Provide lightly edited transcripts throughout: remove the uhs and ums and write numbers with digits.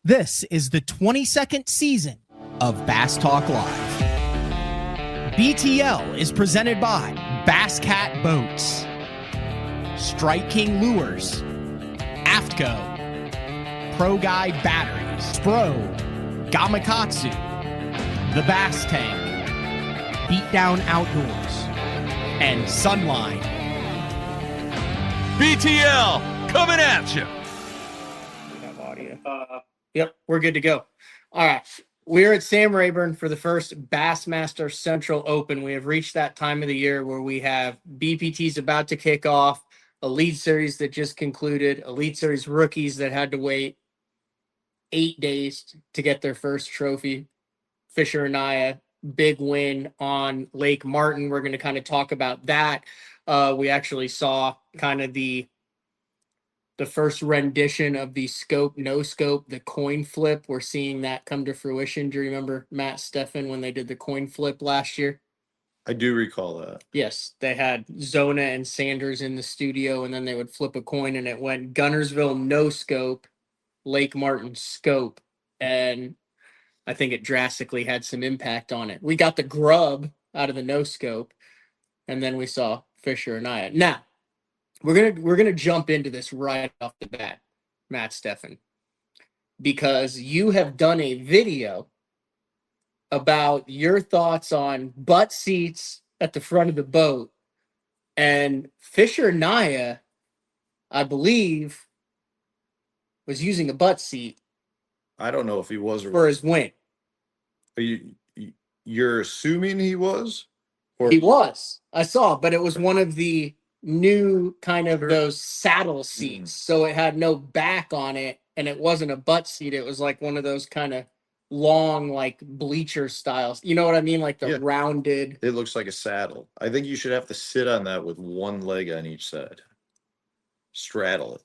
This is the 22nd season of Bass Talk Live. BTL is presented by Bass Cat Boats, Strike King Lures, AFTCO, Pro Guide Batteries, Spro, Gamakatsu, The Bass Tank, Beatdown Outdoors, and Sunline. BTL coming at you. We have audio. Yep, we're good to go. All right. We're at Sam Rayburn for the first Bassmaster Central Open. We have reached that time of the year where we have BPTs about to kick off, Elite Series that just concluded, Elite Series rookies that had to wait 8 days to get their first trophy. Fisher Anaya, big win on Lake Martin. We're going to kind of talk about that. We actually saw kind of the first rendition of the scope, no scope, the coin flip. We're seeing that come to fruition. Do you remember Matt STEFAN when they did the coin flip last year? I do recall that. Yes, they had Zona and Sanders in the studio, and then they would flip a coin, and it went Gunnersville no scope, Lake Martin scope, and I think it drastically had some impact on it. We got the grub out of the no scope, and then we saw Fisher Anaya. Now, we're gonna jump into this right off the bat, Matt STEFAN, because you have done a video about your thoughts on butt seats at the front of the boat, and Fisher Anaya, I believe, was using a butt seat. I don't know if he was or for his win. You're assuming he was? Or He was. I saw, but it was one of the new kind of those saddle seats. So it had no back on it, and it wasn't a butt seat. It was like one of those kind of long, like bleacher styles. You know what I mean? Like the rounded. It looks like a saddle. I think you should have to sit on that with one leg on each side. Straddle it.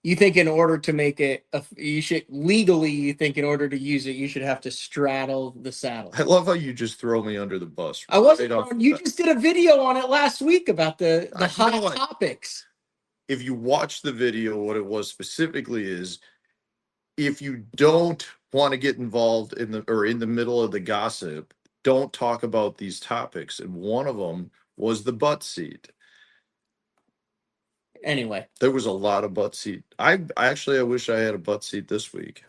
You think in order to make it, you think in order to use it, you should have to straddle the saddle. I love how you just throw me under the bus. I wasn't. You just did a video on it last week about the hot what? topics. If you watch the video, what it was specifically is, if you don't want to get involved in the middle of the gossip, don't talk about these topics. And one of them was the butt seat. Anyway, there was a lot of butt seat. I wish I had a butt seat this week.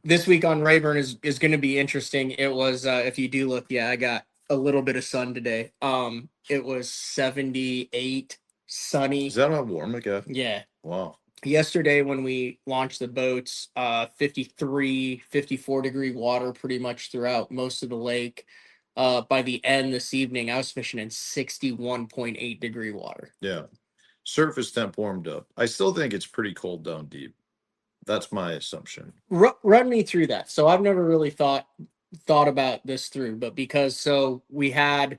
This week on Rayburn is going to be interesting. It was, if you do look, I got a little bit of sun today. It was 78, sunny. Is that how warm it got? Yeah. Wow. Yesterday when we launched the boats, 53, 54 degree water pretty much throughout most of the lake. By the end this evening, I was fishing in 61.8 degree water. Yeah. Surface temp warmed up. I still think it's pretty cold down deep. That's my assumption. Run me through that. So I've never really thought about this through, but we had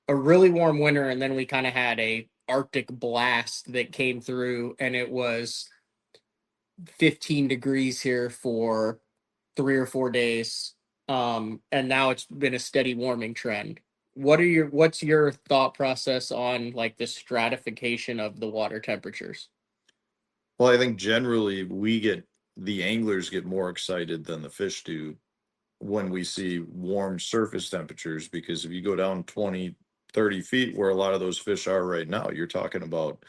a really warm winter, and then we kind of had a Arctic blast that came through, and it was 15 degrees here for 3 or 4 days. And now it's been a steady warming trend. What's your thought process on like the stratification of the water temperatures? Well, I think generally the anglers get more excited than the fish do when we see warm surface temperatures, because if you go down 20, 30 feet where a lot of those fish are right now, you're talking about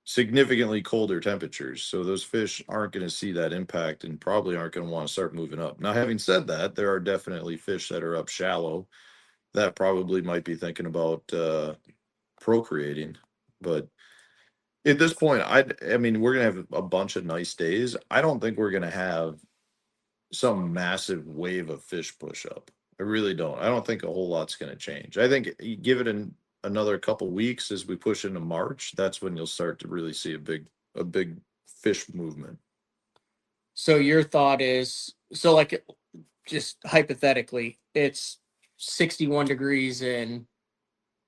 significantly colder temperatures. So those fish aren't going to see that impact and probably aren't going to want to start moving up. Now, having said that, there are definitely fish that are up shallow that probably might be thinking about procreating. But at this point, I mean, we're going to have a bunch of nice days. I don't think we're going to have some massive wave of fish push up. I really don't. I don't think a whole lot's going to change. I think you give it another couple weeks as we push into March, that's when you'll start to really see a big fish movement. So your thought is, like, just hypothetically, it's 61 degrees in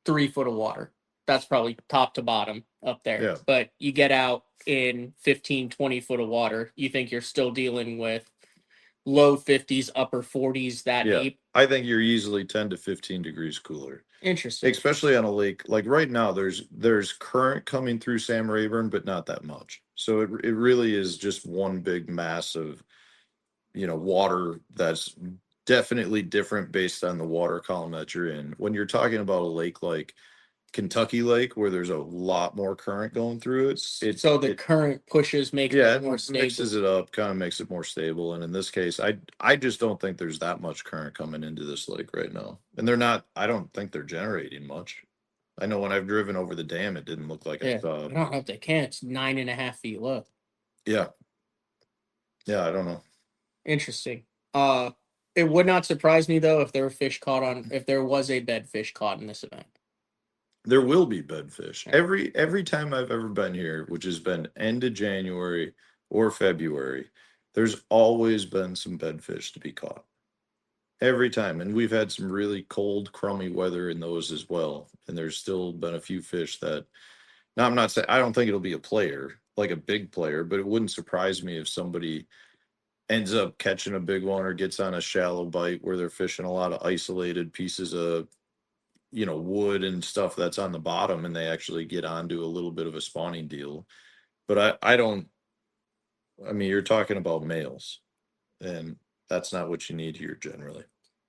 3 foot of water. That's probably top to bottom up there. Yeah. But you get out in 15, 20 foot of water, you think you're still dealing with low 50s, upper 40s that Yeah. deep. I think you're easily 10 to 15 degrees cooler. Interesting. Especially on a lake like right now, there's current coming through Sam Rayburn, but not that much. So it really is just one big mass of water that's definitely different based on the water column that you're in. When you're talking about a lake like Kentucky Lake, where there's a lot more current going through it, So the current pushes make yeah, it more it stable. mixes it up, kind of makes it more stable. And in this case, I just don't think there's that much current coming into this lake right now. And they're not. I don't think they're generating much. I know when I've driven over the dam, it didn't look like I Yeah, saw. I don't know if they can. It's 9.5 feet low. Yeah, yeah, I don't know. Interesting. It would not surprise me though if there was a bed fish caught in this event. There will be bedfish. Yeah. Every time I've ever been here, which has been end of January or February, there's always been some bedfish to be caught. Every time. And we've had some really cold, crummy weather in those as well. And there's still been a few fish that now I'm not saying I don't think it'll be a player, like a big player, but it wouldn't surprise me if somebody ends up catching a big one or gets on a shallow bite where they're fishing a lot of isolated pieces of wood and stuff that's on the bottom and they actually get onto a little bit of a spawning deal. But I mean, you're talking about males and that's not what you need here generally.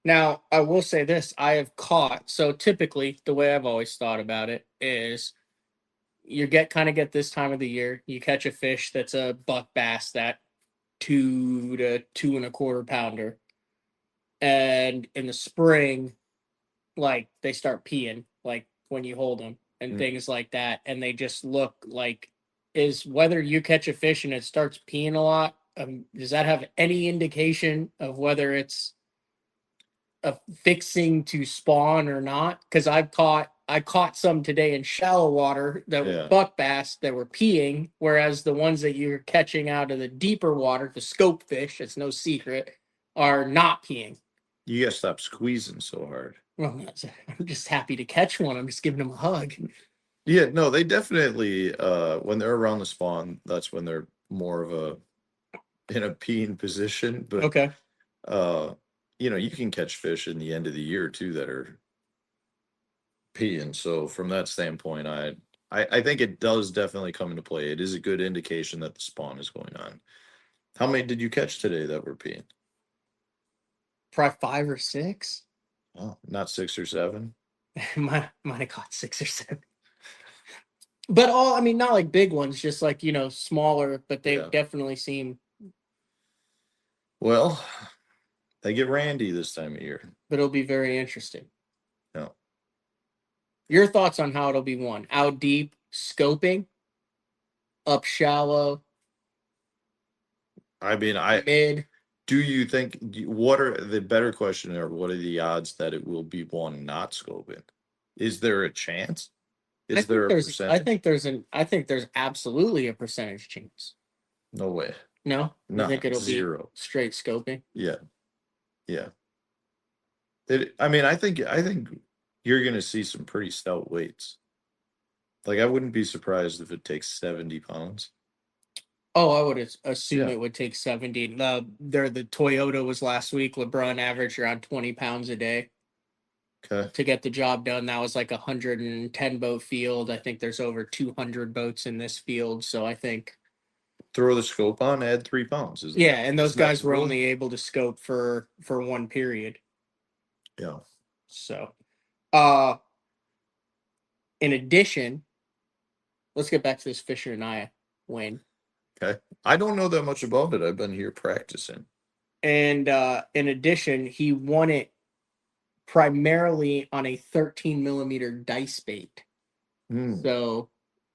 Now, I will say this, I have caught, so typically the way I've always thought about it is you get this time of the year, you catch a fish that's a buck bass, that 2 to 2.25 pounder. And in the spring, like they start peeing, like when you hold them and things like that. And they just look like, is whether you catch a fish and it starts peeing a lot, does that have any indication of whether it's fixing to spawn or not? Because I caught some today in shallow water that were buck bass that were peeing, whereas the ones that you're catching out of the deeper water, the scope fish, it's no secret, are not peeing. You gotta stop squeezing so hard. Well, I'm just happy to catch one. I'm just giving them a hug. Yeah, no, they definitely when they're around the spawn, that's when they're more of in a peeing position. But Okay. you can catch fish in the end of the year too that are peeing. So from that standpoint, I think it does definitely come into play. It is a good indication that the spawn is going on. How many did you catch today that were peeing? Probably 5 or 6. Oh, not 6 or 7. might have caught 6 or 7. But I mean, not like big ones, just like, smaller, but they definitely seem. Well, they get randy this time of year. But it'll be very interesting. No. Your thoughts on how it'll be won? Out deep, scoping, up shallow. I mean, mid. Do you think, what are the better question, or what are the odds that it will be one not scoping? Is there a chance? Is there a percentage? I think there's absolutely a percentage chance. No way. No? You think it'll 0. be straight scoping? Yeah. Yeah. I think you're gonna see some pretty stout weights. Like I wouldn't be surprised if it takes 70 pounds. Oh, I would assume it would take 70. The Toyota was last week. LeBron averaged around 20 pounds a day. Okay. To get the job done. That was like 110 boat field. I think there's over 200 boats in this field. So I think. Throw the scope on, add 3 pounds. And those guys were only able to scope for one period. Yeah. So, in addition, let's get back to this Fisher and I win. Okay. I don't know that much about it. I've been here practicing. And in addition, he won it primarily on a 13 millimeter dice bait. So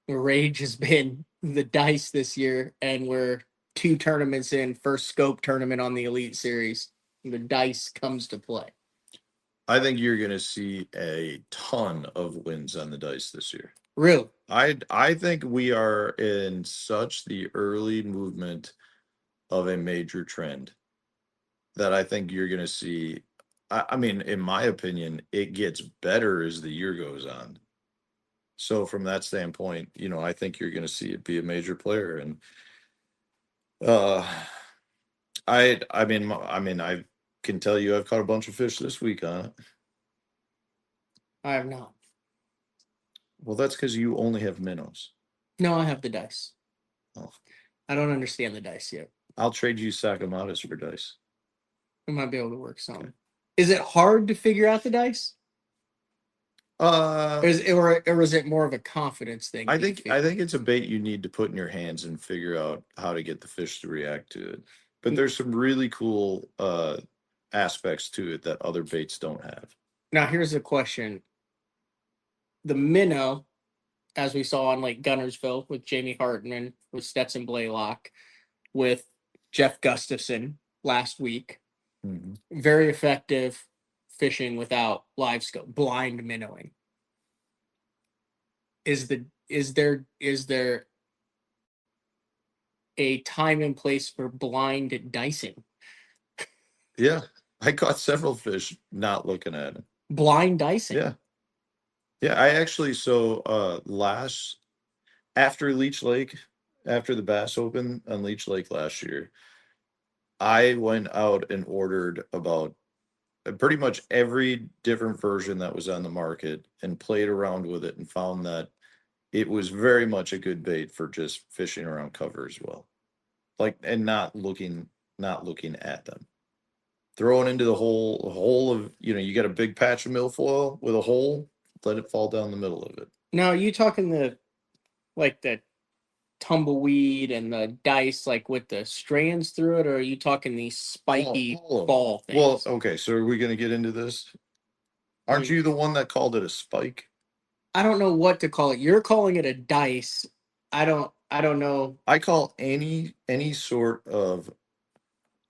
the rage has been the dice this year, and we're 2 tournaments in, first scope tournament on the Elite Series. The dice comes to play. I think you're going to see a ton of wins on the dice this year. Really? I think we are in such the early movement of a major trend that I think you're going to see. I mean, in my opinion, it gets better as the year goes on. So from that standpoint, I think you're going to see it be a major player. And I mean, I can tell you I've caught a bunch of fish this week on it. I have not. Well, that's because you only have minnows. No, I have the dice. Oh. I don't understand the dice yet. I'll trade you Sakamotos for dice. We might be able to work some. Okay. Is it hard to figure out the dice? Or is it more of a confidence thing? I think it's a bait you need to put in your hands and figure out how to get the fish to react to it. But there's some really cool aspects to it that other baits don't have. Now here's a question. The minnow, as we saw on Lake Gunnersville with Jamie Hartman, with Stetson Blaylock, with Jeff Gustafson last week, very effective fishing without live scope, blind minnowing. Is there a time and place for blind dicing? Yeah, I caught several fish not looking at it. Blind dicing. Yeah. I actually after Leech Lake, after the Bass Open on Leech Lake last year, I went out and ordered about pretty much every different version that was on the market and played around with it and found that it was very much a good bait for just fishing around cover as well. Like, and not looking at them. Throwing into the hole of, you got a big patch of milfoil with a hole, let it fall down the middle of it. Now, are you talking the tumbleweed and the dice, like with the strands through it, or are you talking these spiky ball things? Well, okay, so are we going to get into this? Aren't you the one that called it a spike? I don't know what to call it. You're calling it a dice. I don't know. I call any sort of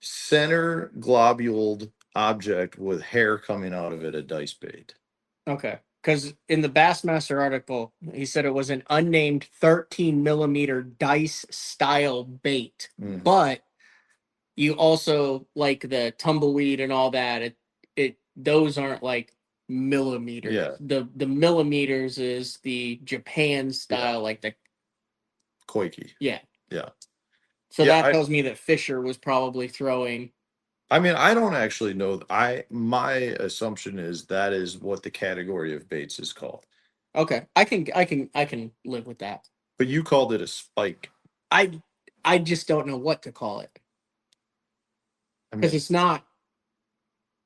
center globuled object with hair coming out of it a dice bait. Okay. Because in the Bassmaster article, he said it was an unnamed 13 millimeter dice style bait. But you also, like the tumbleweed and all that, those aren't like millimeters. Yeah. The millimeters is the Japan style, like the COIKE. Yeah. Yeah. So that tells me that Fisher was probably throwing. I mean, I don't actually know. My assumption is that is what the category of baits is called. Okay, I can live with that. But you called it a spike. I just don't know what to call it. Because it's not.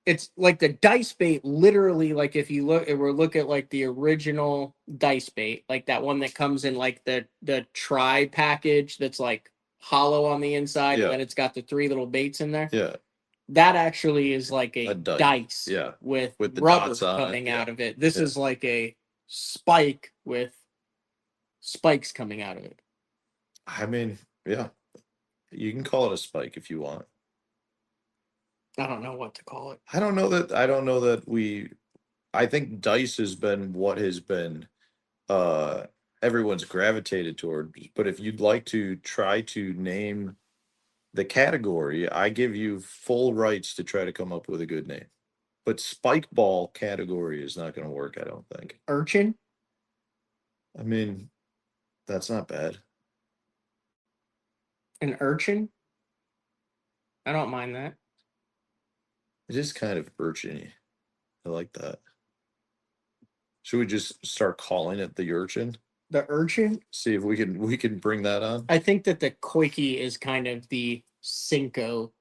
It's like the dice bait. Literally, like if you look at like the original dice bait, like that one that comes in like the tri package that's like hollow on the inside, and then it's got the 3 little baits in there. Yeah. That actually is like a dice with the rubber coming out of it. This is like a spike with spikes coming out of it. I mean, yeah. You can call it a spike if you want. I don't know what to call it. I don't know that I think dice has been what has been everyone's gravitated toward. But if you'd like to try to name the category, I give you full rights to try to come up with a good name. But spike ball category is not going to work, I don't think. Urchin? I mean, that's not bad. An urchin? I don't mind that. It is kind of urchin-y. I like that. Should we just start calling it the urchin? The urchin? See if we can bring that on. I think that the COIKE is kind of the Cinco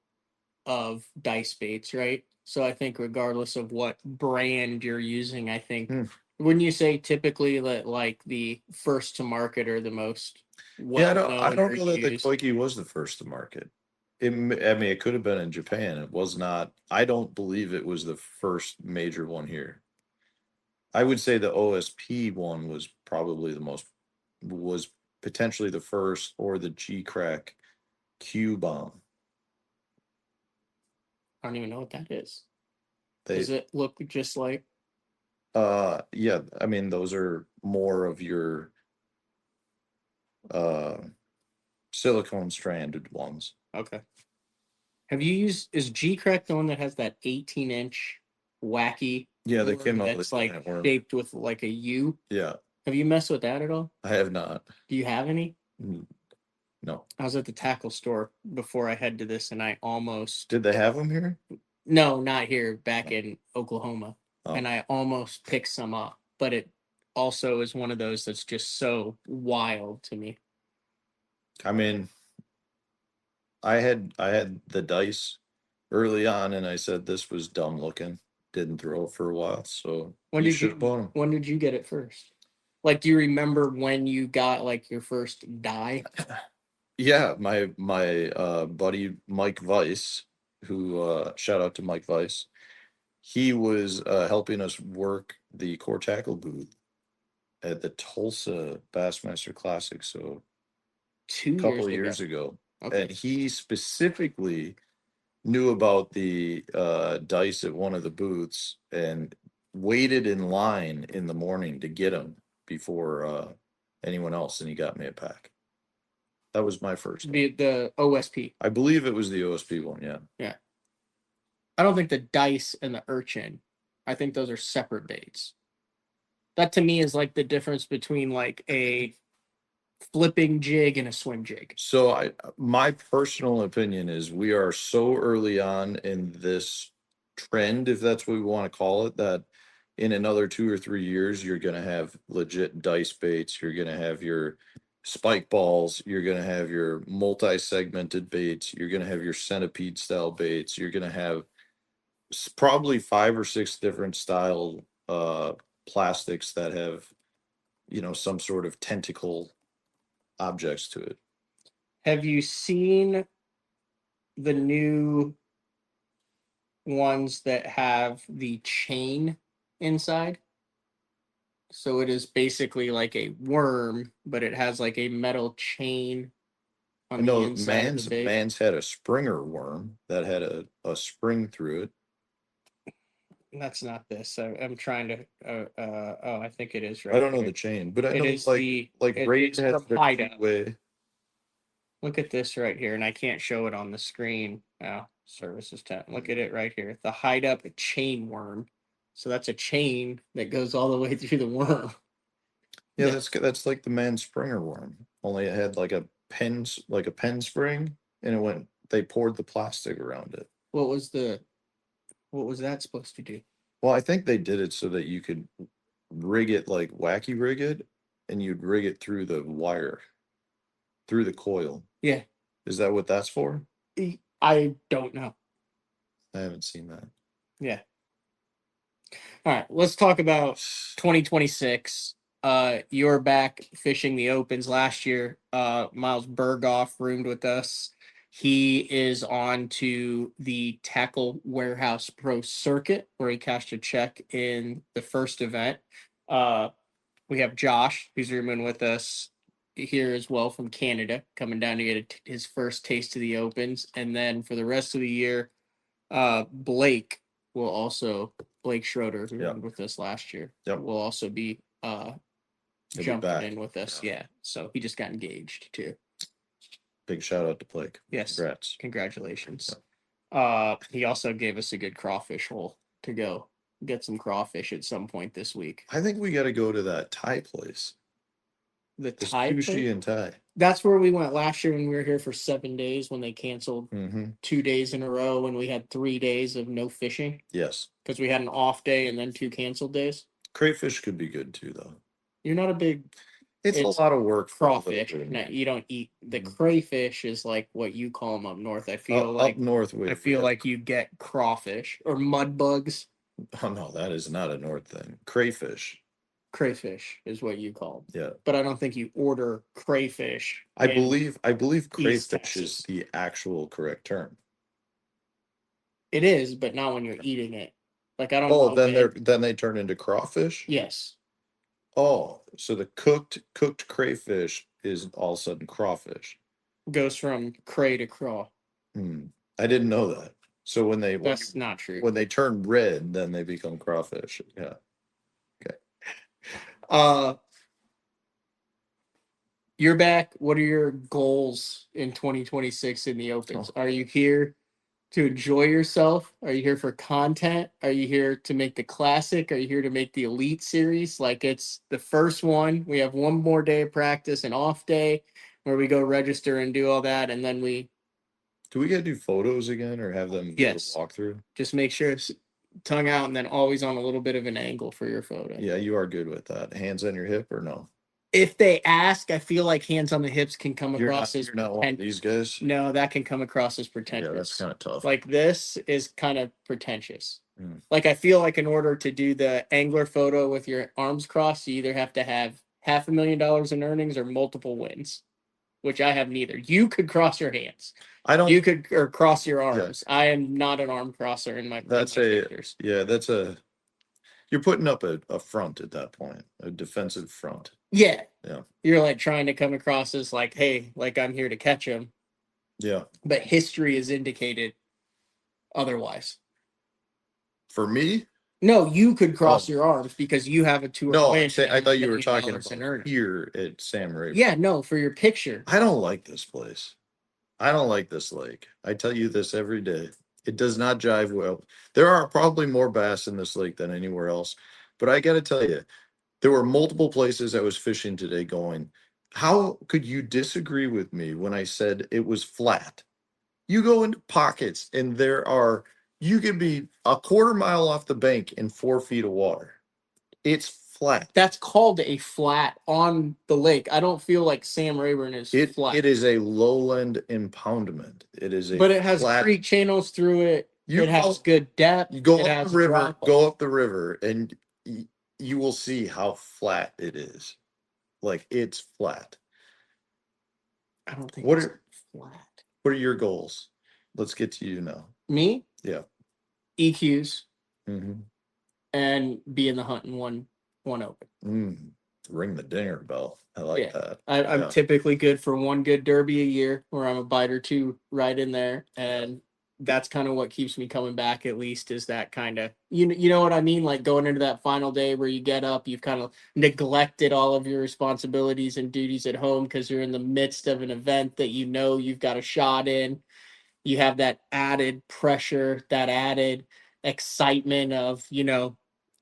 of dice baits, right? So I think regardless of what brand you're using, I think wouldn't you say typically that like the first to market or the most I don't know that the COIKE was the first to market. It could have been in Japan. It was not. I don't believe it was the first major one here. I would say the OSP one was probably was potentially the first, or the G-Crack Q-bomb. I don't even know what that is. Does it look just like? Yeah. I mean, those are more of your silicone stranded ones. Okay. Is G-Crack the one that has that 18-inch wacky? Yeah, they came out that's like shaped with like a U. Yeah. Have you messed with that at all? I have not. Do you have any? No. I was at the tackle store before I head to this, and I almost Did they have them here? no, not here, back in Oklahoma, Oh. and I almost picked some up, but it also is one of those that's just so wild to me. I mean, I had the dice early on, and I said this was dumb looking. Didn't throw it for a while, so When did should you have bought 'em. when did you get it first? Like, do you remember when you got like your first die? Yeah, my buddy Mike Weiss, who shout out to Mike Weiss. He was helping us work the core tackle booth at the Tulsa Bassmaster Classic, so 2 a couple of years years ago. Okay. And he specifically knew about the dice at one of the booths and waited in line in the morning to get them before anyone else, and he got me a pack. That was my first one. The OSP. I believe it was the OSP one, yeah. I don't think the dice and the urchin. I think those are separate baits. That to me is like the difference between like a flipping jig and a swim jig. So my personal opinion is we are so early on in this trend, if that's what we want to call it, that in another 2 or 3 years, you're going to have legit dice baits. You're going to have your spike balls. You're going to have your multi-segmented baits. You're going to have your centipede style baits. You're going to have probably 5 or 6 different style plastics that have, some sort of tentacle objects to it. Have you seen the new ones that have the chain inside? So it is basically like a worm, but it has like a metal chain I on the know inside of the bait. man's had a Springer worm that had a spring through it. That's not this. I'm trying to. Oh, I think it is right. I don't know here. the chain, but I It know is like Raid it's has from their Hideout. way. Look at this right here, and I can't show it on the screen. Oh, services tab. Look at it right here. The Hideout chain worm. So that's a chain that goes all the way through the worm. Yeah, Yeah. that's like the man Springer worm. Only it had like a pen spring, and they poured the plastic around it. What was that supposed to do? Well, I think they did it so that you could rig it like wacky rig it, and you'd rig it through the wire, through the coil. Yeah. Is that what that's for? I don't know. I haven't seen that. Yeah. All right, let's talk about 2026. You're back fishing the opens last year. Miles Berghoff roomed with us. He is on to the Tackle Warehouse Pro Circuit, where he cashed a check in the first event. We have Josh, who's rooming with us here as well from Canada, coming down to get his first taste of the opens. And then for the rest of the year, Blake Schroeder, who roomed with us last year, will also be jumping in with us. Yeah. So he just got engaged too. Big shout out to Blake. Yes. Congrats. Congratulations. He also gave us a good crawfish hole to go get some crawfish at some point this week. I think we got to go to that Thai place. The Thai place? Sushi and Thai. That's where we went last year when we were here for 7 days, when they canceled 2 days in a row, and we had 3 days of no fishing. Yes. Because we had an off day and then 2 canceled days. Crayfish could be good too, though. You're not a big... It's a lot of work for crawfish. No, you don't eat the crayfish. Is like what you call them up north. I feel like up north. I feel like you get crawfish or mud bugs. Oh no, that is not a north thing. Crayfish. Crayfish is what you call them. Yeah, but I don't think you order crayfish. I believe crayfish is the actual correct term. It is, but not when you're eating it. Like I don't. Oh, then they turn into crawfish. Yes. Oh, so the cooked crayfish is all of a sudden crawfish. Goes from cray to craw. I didn't know that. So that's not true. When they turn red, then they become crawfish. Yeah. Okay. You're back. What are your goals in 2026 in the opens? Are you here to enjoy yourself? Are you here for content? Are you here to make the classic? Are you here to make the elite series? Like, it's the first one. We have one more day of practice, an off day. where we go register and do all that, and then we Do we gotta do photos again or have them do Yes. a walkthrough? just make sure it's tongue out and then always on a little bit of an angle for your photo. Yeah, you are good with that. Hands on your hip or no? If they ask, I feel like hands on the hips can come across as You're not one of these guys. no, that can come across as Yeah, pretentious. that's kind of tough. Like this is kind of pretentious. Mm. Like I feel like in order to do the angler photo with your arms crossed, you either have to have $500,000 in earnings or multiple wins, which I have neither. You could cross your hands. I don't. You could or cross your arms. I am not an arm crosser in my. That's in my a pictures. yeah. That's a. You're putting up a front at that point, a defensive front. Yeah. Yeah. You're like trying to come across as like, hey, like I'm here to catch him. Yeah. But history has indicated otherwise. For me, no, you could cross Oh. your arms because you have a tour. no. win I and thought you were $1 talking million in about earnings. here at Sam Rayburn. Yeah, no, for your picture. I don't like this place. I don't like this lake. I tell you this every day. It does not jive well. There are probably more bass in this lake than anywhere else, but I got to tell you, there were multiple places I was fishing today going, how could you disagree with me when I said it was flat? You go into pockets and you could be a quarter mile off the bank in 4 feet of water. It's flat. That's called a flat on the lake. I don't feel like Sam Rayburn is flat. It is a lowland impoundment. It is a but it has flat, creek channels through it. You it has go- good depth. You go it up has the river, drop off. go up the river, and you will see how flat it is. Like it's flat. I don't think What it's are- flat. What are your goals? Let's get to you now. Me? Yeah. EQs Mm-hmm. and be in the hunt in one open. Ring the dinger bell. I like Yeah. that. I'm Yeah. typically good for one good derby a year where I'm a bite or two right in there. And that's kind of what keeps me coming back, at least, is that kind of, you know what I mean? Like going into that final day where you get up, you've kind of neglected all of your responsibilities and duties at home because you're in the midst of an event that you know you've got a shot in. You have that added pressure, that added excitement of,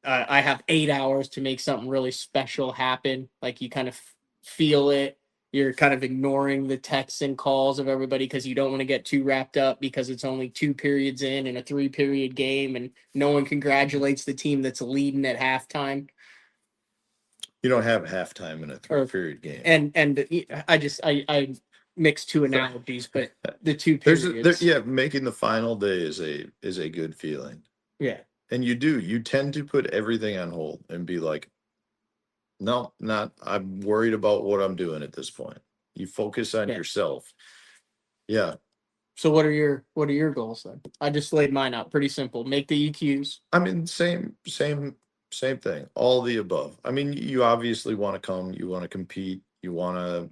I have 8 hours to make something really special happen. Like you kind of feel it. You're kind of ignoring the texts and calls of everybody because you don't want to get too wrapped up because it's only 2 periods in a 3-period game and no one congratulates the team that's leading at halftime. You don't have halftime in a 3-period game. And I mix two analogies, but the 2 periods. Making the final day is a good feeling. Yeah. And you tend to put everything on hold and be like, no, I'm worried about what I'm doing at this point. You focus on yourself. Yeah. So what are your goals then? I just laid mine out. Pretty simple. Make the EQs. I mean, same thing. All the above. I mean, you obviously want to come, you want to compete, you want to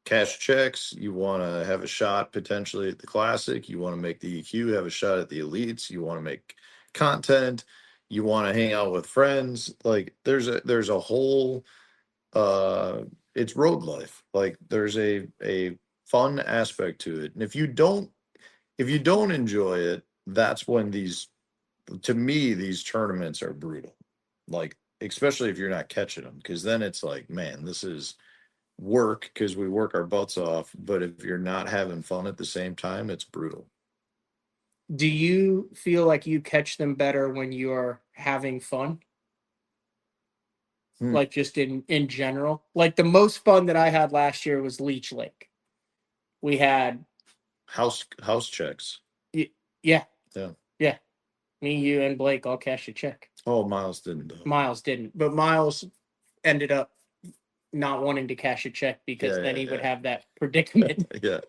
cash checks, you want to have a shot potentially at the classic, you want to make the EQ, have a shot at the elites, you want to make content, you want to hang out with friends. Like there's a whole it's road life. Like there's a fun aspect to it. And if you don't enjoy it, that's when these tournaments are brutal. Like especially if you're not catching them, because then it's like, man, this is work because we work our butts off. But if you're not having fun at the same time, it's brutal. Do you feel like you catch them better when you are having fun? Like just in general? Like the most fun that I had last year was Leech Lake. We had house checks. Yeah. Me, you, and Blake all cashed a check. Oh, Miles didn't. Miles didn't, but Miles ended up not wanting to cash a check because then he would have that predicament. Yeah.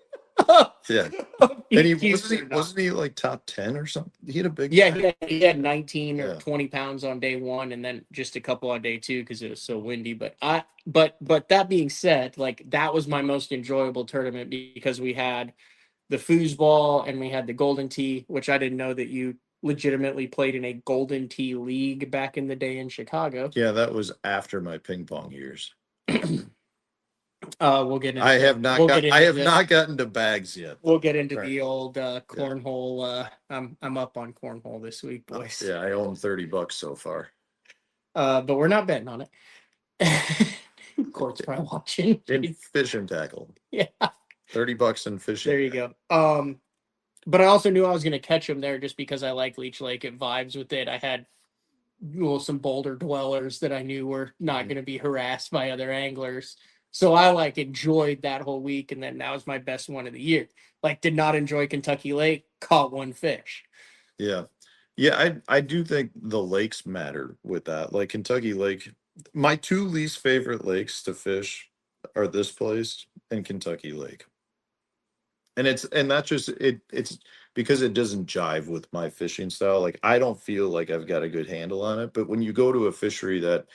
And wasn't he like top 10 or something? He had a big he had 19 or 20 pounds on day one and then just a couple on day two because it was so windy. But that being said, like that was my most enjoyable tournament because we had the foosball and we had the Golden Tee, which I didn't know that you legitimately played in a Golden Tee league back in the day in Chicago. Yeah, that was after my ping pong years. We'll get into I have not gotten to bags yet. We'll get into the old cornhole. I'm up on cornhole this week, boys. Yeah, I own $30 so far. But we're not betting on it. Court's probably watching. In fishing tackle. Yeah. $30 in fishing. There you go. But I also knew I was going to catch them there just because I like Leech Lake. It vibes with it. I had some boulder dwellers that I knew were not going to be harassed by other anglers. So I like enjoyed that whole week. And then that was my best one of the year. Like, did not enjoy Kentucky Lake, caught one fish. Yeah. Yeah, I do think the lakes matter with that. Like Kentucky Lake, my two least favorite lakes to fish are this place and Kentucky Lake. And that's just it's because it doesn't jive with my fishing style. Like I don't feel like I've got a good handle on it. But when you go to a fishery that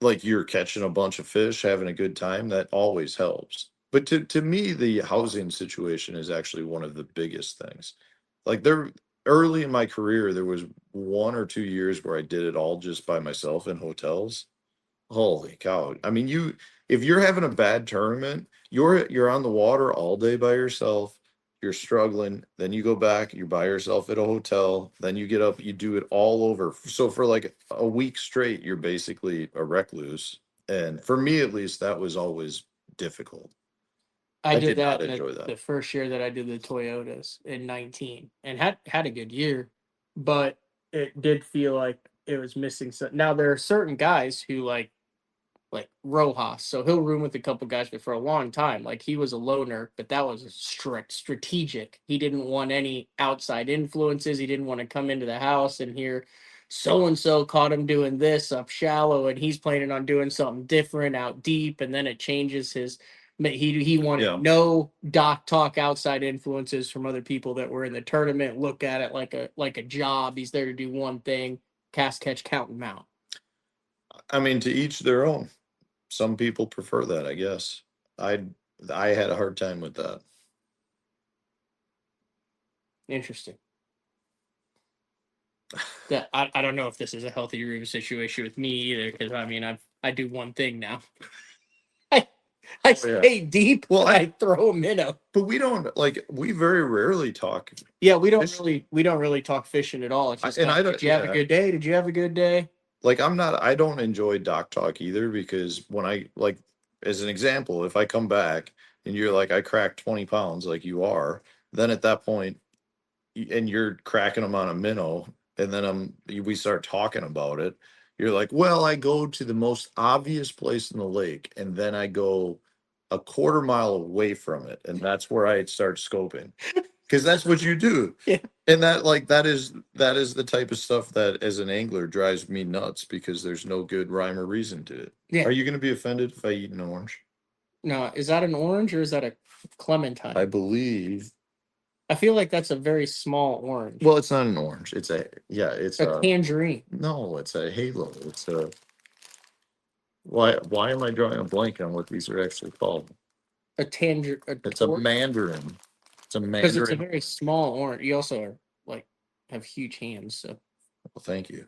like you're catching a bunch of fish, having a good time, that always helps. But to me, the housing situation is actually one of the biggest things. Like there early in my career, there was 1 or 2 years where I did it all just by myself in hotels. Holy cow. I mean, if you're having a bad tournament, you're on the water all day by yourself, you're struggling, then you go back, you're by yourself at a hotel, then you get up, you do it all over. So for like a week straight, you're basically a recluse. And for me at least, that was always difficult. I did did not that enjoy that. the first year that I did the Toyotas in 19 and had a good year, but it did feel like it was missing some. Now there are certain guys who like Rojas, so he'll room with a couple guys, but for a long time, like he was a loner, but that was a strategic. He didn't want any outside influences. He didn't want to come into the house and hear so and so caught him doing this up shallow, and he's planning on doing something different out deep, and then it changes his. He wanted no doc talk outside influences from other people that were in the tournament. Look at it like a job. He's there to do one thing: cast, catch, count, and mount. I mean, to each their own. Some people prefer that, I guess. I had a hard time with that. Interesting. Yeah, I don't know if this is a healthy room situation with me either, because I mean I do one thing now. I stay deep. Well, I throw a minnow. But we don't we very rarely talk. Yeah, we don't really talk fishing at all. It's just did you have a good day? Did you have a good day? Like I don't enjoy doc talk either, because when I as an example, if I come back and you're like, I cracked 20 pounds like you are, then at that point, and you're cracking them on a minnow, and then we start talking about it. You're like, well, I go to the most obvious place in the lake, and then I go a quarter mile away from it, and that's where I start scoping. Because that's what you do. Yeah. And that is the type of stuff that as an angler drives me nuts, because there's no good rhyme or reason to it. Yeah. Are you going to be offended if I eat an orange? No, is that an orange or is that a clementine? I believe. I feel like that's a very small orange. Well, it's not an orange. It's a tangerine. No, it's a halo. It's a. Why am I drawing a blank on what these are actually called? It's a mandarin. It's a mandarin. Because it's a very small orange. You also are have huge hands, so. Well, thank you.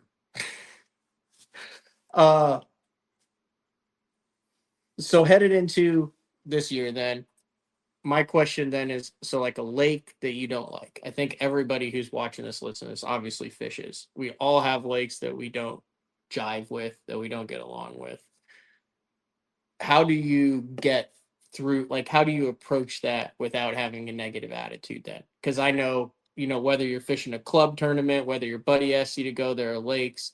So headed into this year, then my question then is, so like a lake that you don't like. I think everybody who's watching this, listening to this, obviously fishes. We all have lakes that we don't jive with, that we don't get along with. How do you get through, how do you approach that without having a negative attitude then? Because I know, whether you're fishing a club tournament, whether your buddy asks you to go, there are lakes.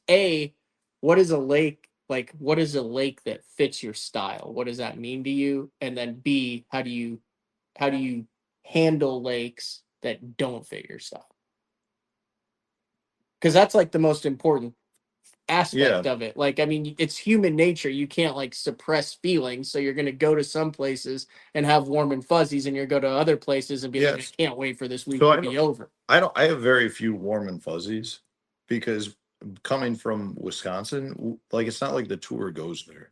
What is a lake? What is a lake that fits your style? What does that mean to you? And then B, how do you handle lakes that don't fit your style? Because that's the most important aspect of it. It's human nature. You can't suppress feelings. So you're going to go to some places and have warm and fuzzies, and you're go to other places and be like, I can't wait for this week to be over. I have very few warm and fuzzies, because coming from Wisconsin, it's not like the tour goes there.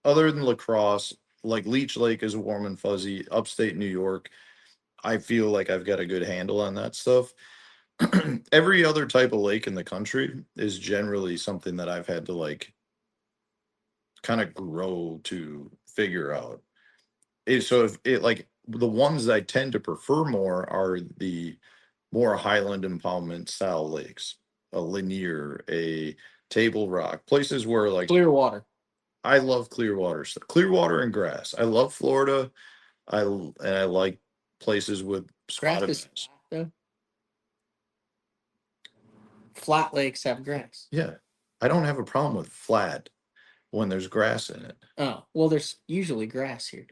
Other than lacrosse, Leech Lake is a warm and fuzzy. Upstate New York, I feel like I've got a good handle on that stuff. Every other type of lake in the country is generally something that I've had to kind of grow to figure out. The ones I tend to prefer more are the more highland impoundment style lakes, a Lanier, a Table Rock, places where Clearwater. I love clear water stuff. Clear water and grass. I love Florida. I like places with Grass spotted is bass. flat, though. Flat lakes have grass. Yeah. I don't have a problem with flat when there's grass in it. Oh, well, there's usually grass here.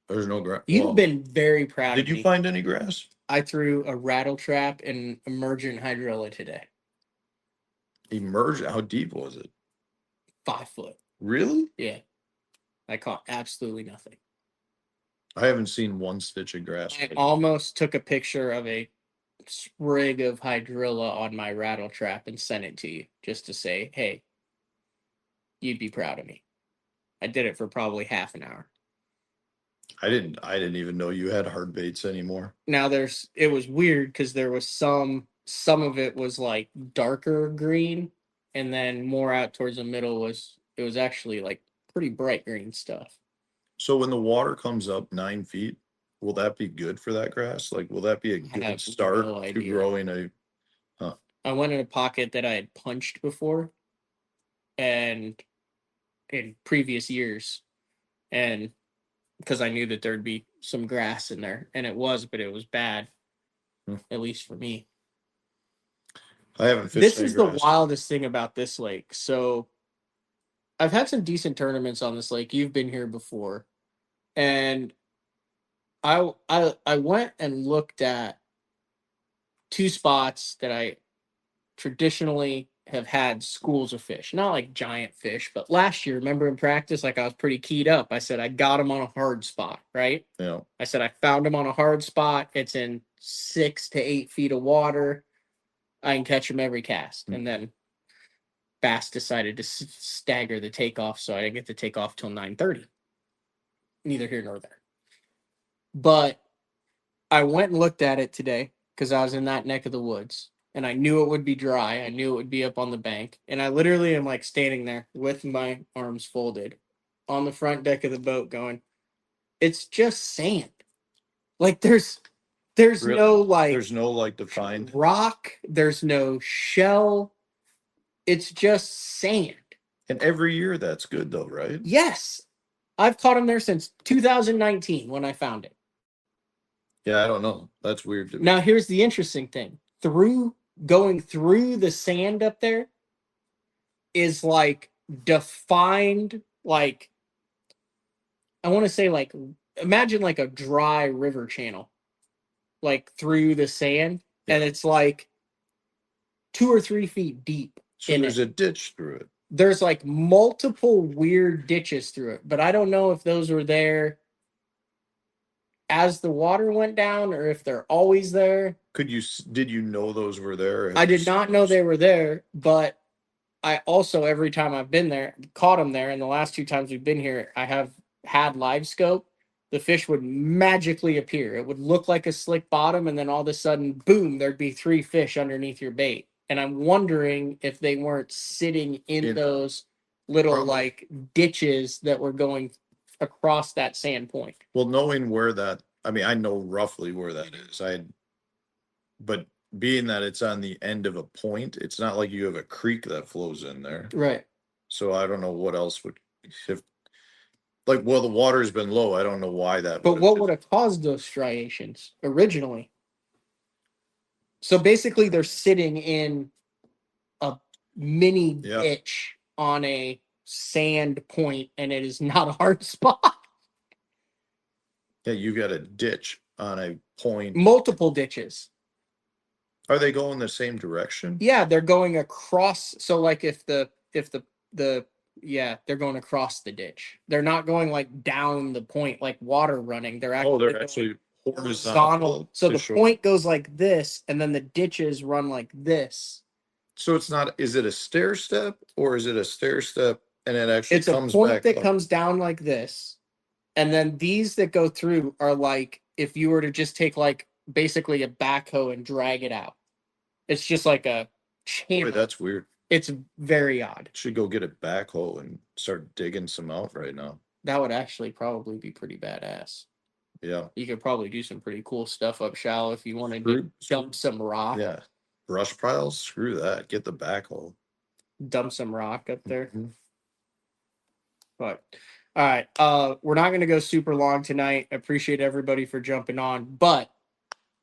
There's no grass. You've been very proud Did of you me. find any grass? I threw a rattle trap and emergent hydrilla today. Emergent? How deep was it? 5 foot. Really? Yeah. I caught absolutely nothing. I haven't seen one stitch of grass. I almost took a picture of a sprig of hydrilla on my rattle trap and sent it to you just to say, hey, you'd be proud of me. I did it for probably half an hour. I didn't even know you had hard baits anymore. Now it was weird because there was some of it was like darker green, and then more out towards the middle it was actually like pretty bright green stuff. So when the water comes up 9 feet, will that be good for that grass? Like, will that be a I have good start no to idea. growing a? I went in a pocket that I had punched before, and in previous years, and because I knew that there'd be some grass in there, and it was, but it was bad, at least for me. I haven't fished. This is the wildest thing about this lake. So I've had some decent tournaments on this lake. You've been here before, and I went and looked at 2 spots that I traditionally have had schools of fish, not like giant fish, but last year, remember in practice, like I was pretty keyed up. I said I got him on a hard spot, right? Yeah. I said I found him on a hard spot. It's in 6 to 8 feet of water. I can catch him every cast. And then Bass decided to stagger the takeoff, so I didn't get to take off till 9:30. Neither here nor there. But I went and looked at it today because I was in that neck of the woods. And I knew it would be dry. I knew it would be up on the bank. And I literally am like standing there with my arms folded on the front deck of the boat going, it's just sand. Like there's Really? no like There's no like defined rock. There's no shell. It's just sand. And every year that's good though, right? Yes. I've caught them there since 2019 when I found it. Yeah, I don't know. That's weird to me. Now here's the interesting thing. Going through the sand up there is like defined, like I want to say like imagine like a dry river channel, like through the sand, and it's like 2 or 3 feet deep. So there's a ditch through it. There's like multiple weird ditches through it, but I don't know if those were there as the water went down or if they're always there. Did you know those were there? I did not know they were there, but I also, every time I've been there, caught them there. And the last 2 times we've been here, I have had live scope. The fish would magically appear. It would look like a slick bottom, and then all of a sudden, boom, there'd be 3 fish underneath your bait. And I'm wondering if they weren't sitting in those little like ditches that were going across that sand point. Well, knowing where that, I mean, I know roughly where that is. But being that it's on the end of a point, it's not like you have a creek that flows in there. Right. So I don't know what else would shift. Like, well, the water's been low. I don't know why that. But what would have caused those striations originally? So basically, they're sitting in a mini ditch on a sand point, and it is not a hard spot. Yeah, you got a ditch on a point. Multiple ditches. Are they going the same direction? Yeah, they're going across. So like if the they're going across the ditch. They're not going like down the point like water running. They're actually horizontal. So the point goes like this, and then the ditches run like this. So it's not. Is it a stair step or is it a stair step and it actually it's comes a point back that up? Comes down like this, and then these that go through are like if you were to just take like basically a backhoe and drag it out. It's just like a channel. Boy, that's weird. It's very odd. Should go get a backhoe and start digging some out right now. That would actually probably be pretty badass. Yeah. You could probably do some pretty cool stuff up shallow if you wanted to dump some rock. Yeah. Brush piles? Screw that. Get the backhoe. Dump some rock up there. Mm-hmm. But all right, we're not going to go super long tonight. I appreciate everybody for jumping on, but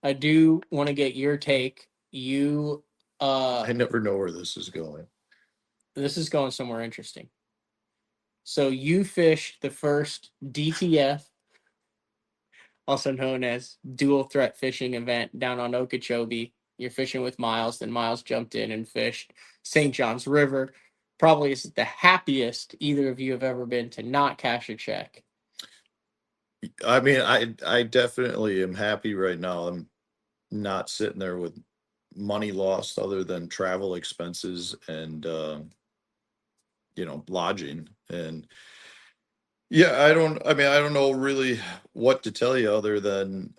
I do want to get your take. I never know where this is going. This is going somewhere interesting. So you fished the first DTF, also known as dual threat fishing event down on Okeechobee. You're fishing with Miles, then Miles jumped in and fished St. John's River. Probably is the happiest either of you have ever been to not cash a check. I mean, I definitely am happy right now. I'm not sitting there with money lost other than travel expenses and lodging. And yeah, I don't know really what to tell you other than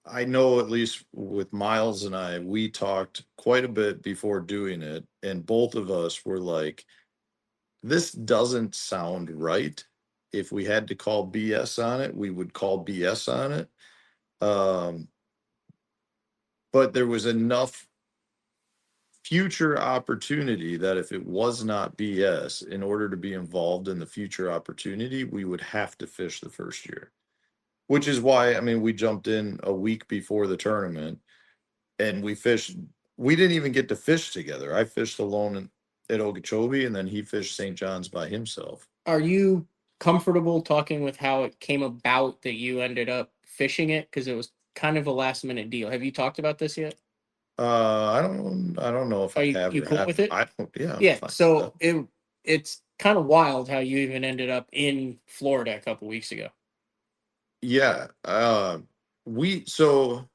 I know at least with Miles and I, we talked quite a bit before doing it, and both of us were like, this doesn't sound right. If we had to call BS on it, we would call BS on it. But there was enough future opportunity that if it was not BS, in order to be involved in the future opportunity, we would have to fish the first year. Which is why, I mean, we jumped in a week before the tournament and we fished. We didn't even get to fish together. I fished alone at Okeechobee and then he fished St. John's by himself. Are you comfortable talking with how it came about that you ended up fishing it? Because it was kind of a last minute deal. Have you talked about this yet? I don't know if Are I you, have. you cool with it? I don't, yeah. I'm Yeah. fine with So that. it's kind of wild how you even ended up in Florida a couple weeks ago. Yeah. So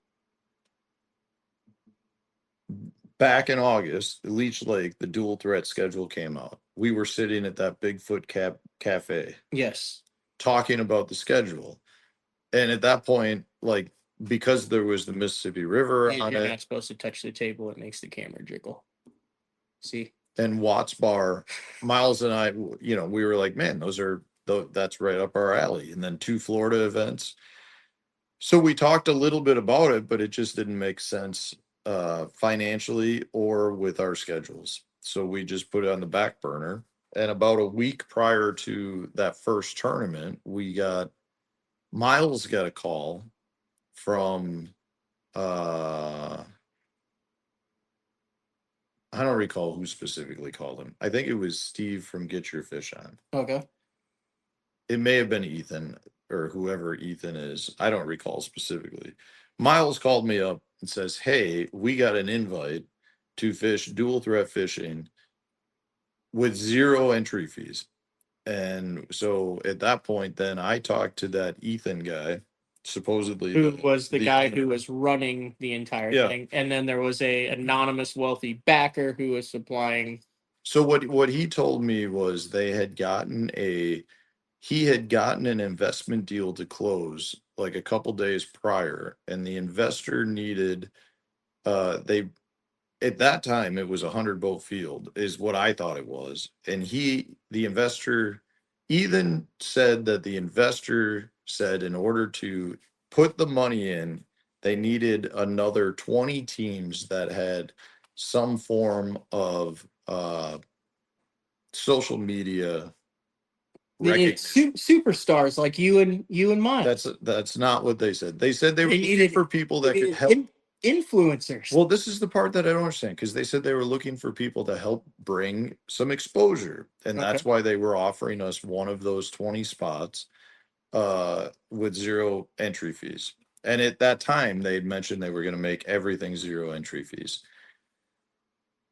back in August, Leech Lake, the dual threat schedule came out. We were sitting at that Bigfoot cafe Yes. talking about the schedule. And at that point, like, because there was the Mississippi River on You're it not supposed to touch the table. It makes the camera jiggle. See? and Watts Bar, Miles and I, we were like, man, that's right up our alley. And then 2 Florida events. So we talked a little bit about it, but it just didn't make sense financially or with our schedules. So we just put it on the back burner. And about a week prior to that first tournament, Miles got a call from I don't recall who specifically called him. I think it was Steve from Get Your Fish On. Okay. It may have been Ethan or whoever Ethan is. I don't recall specifically. Miles called me up and says, hey, we got an invite to fish dual threat fishing with 0 entry fees. And so at that point, then I talked to that Ethan guy, supposedly Who was the guy owner. who was running the entire Yeah. thing. And then there was a anonymous wealthy backer who was supplying. So what he told me was he had gotten an investment deal to close like a couple days prior, and the investor needed they at that time it was 100 boat field is what I thought it was. And the investor even said that the investor said in order to put the money in, they needed another 20 teams that had some form of social media recognition. Superstars like you and mine. That's not what they said. They said they were They looking needed for people that could help. Influencers. Well, this is the part that I don't understand because they said they were looking for people to help bring some exposure, and that's Okay. why they were offering us one of those 20 spots with 0 entry fees. And at that time, they had mentioned they were going to make everything 0 entry fees.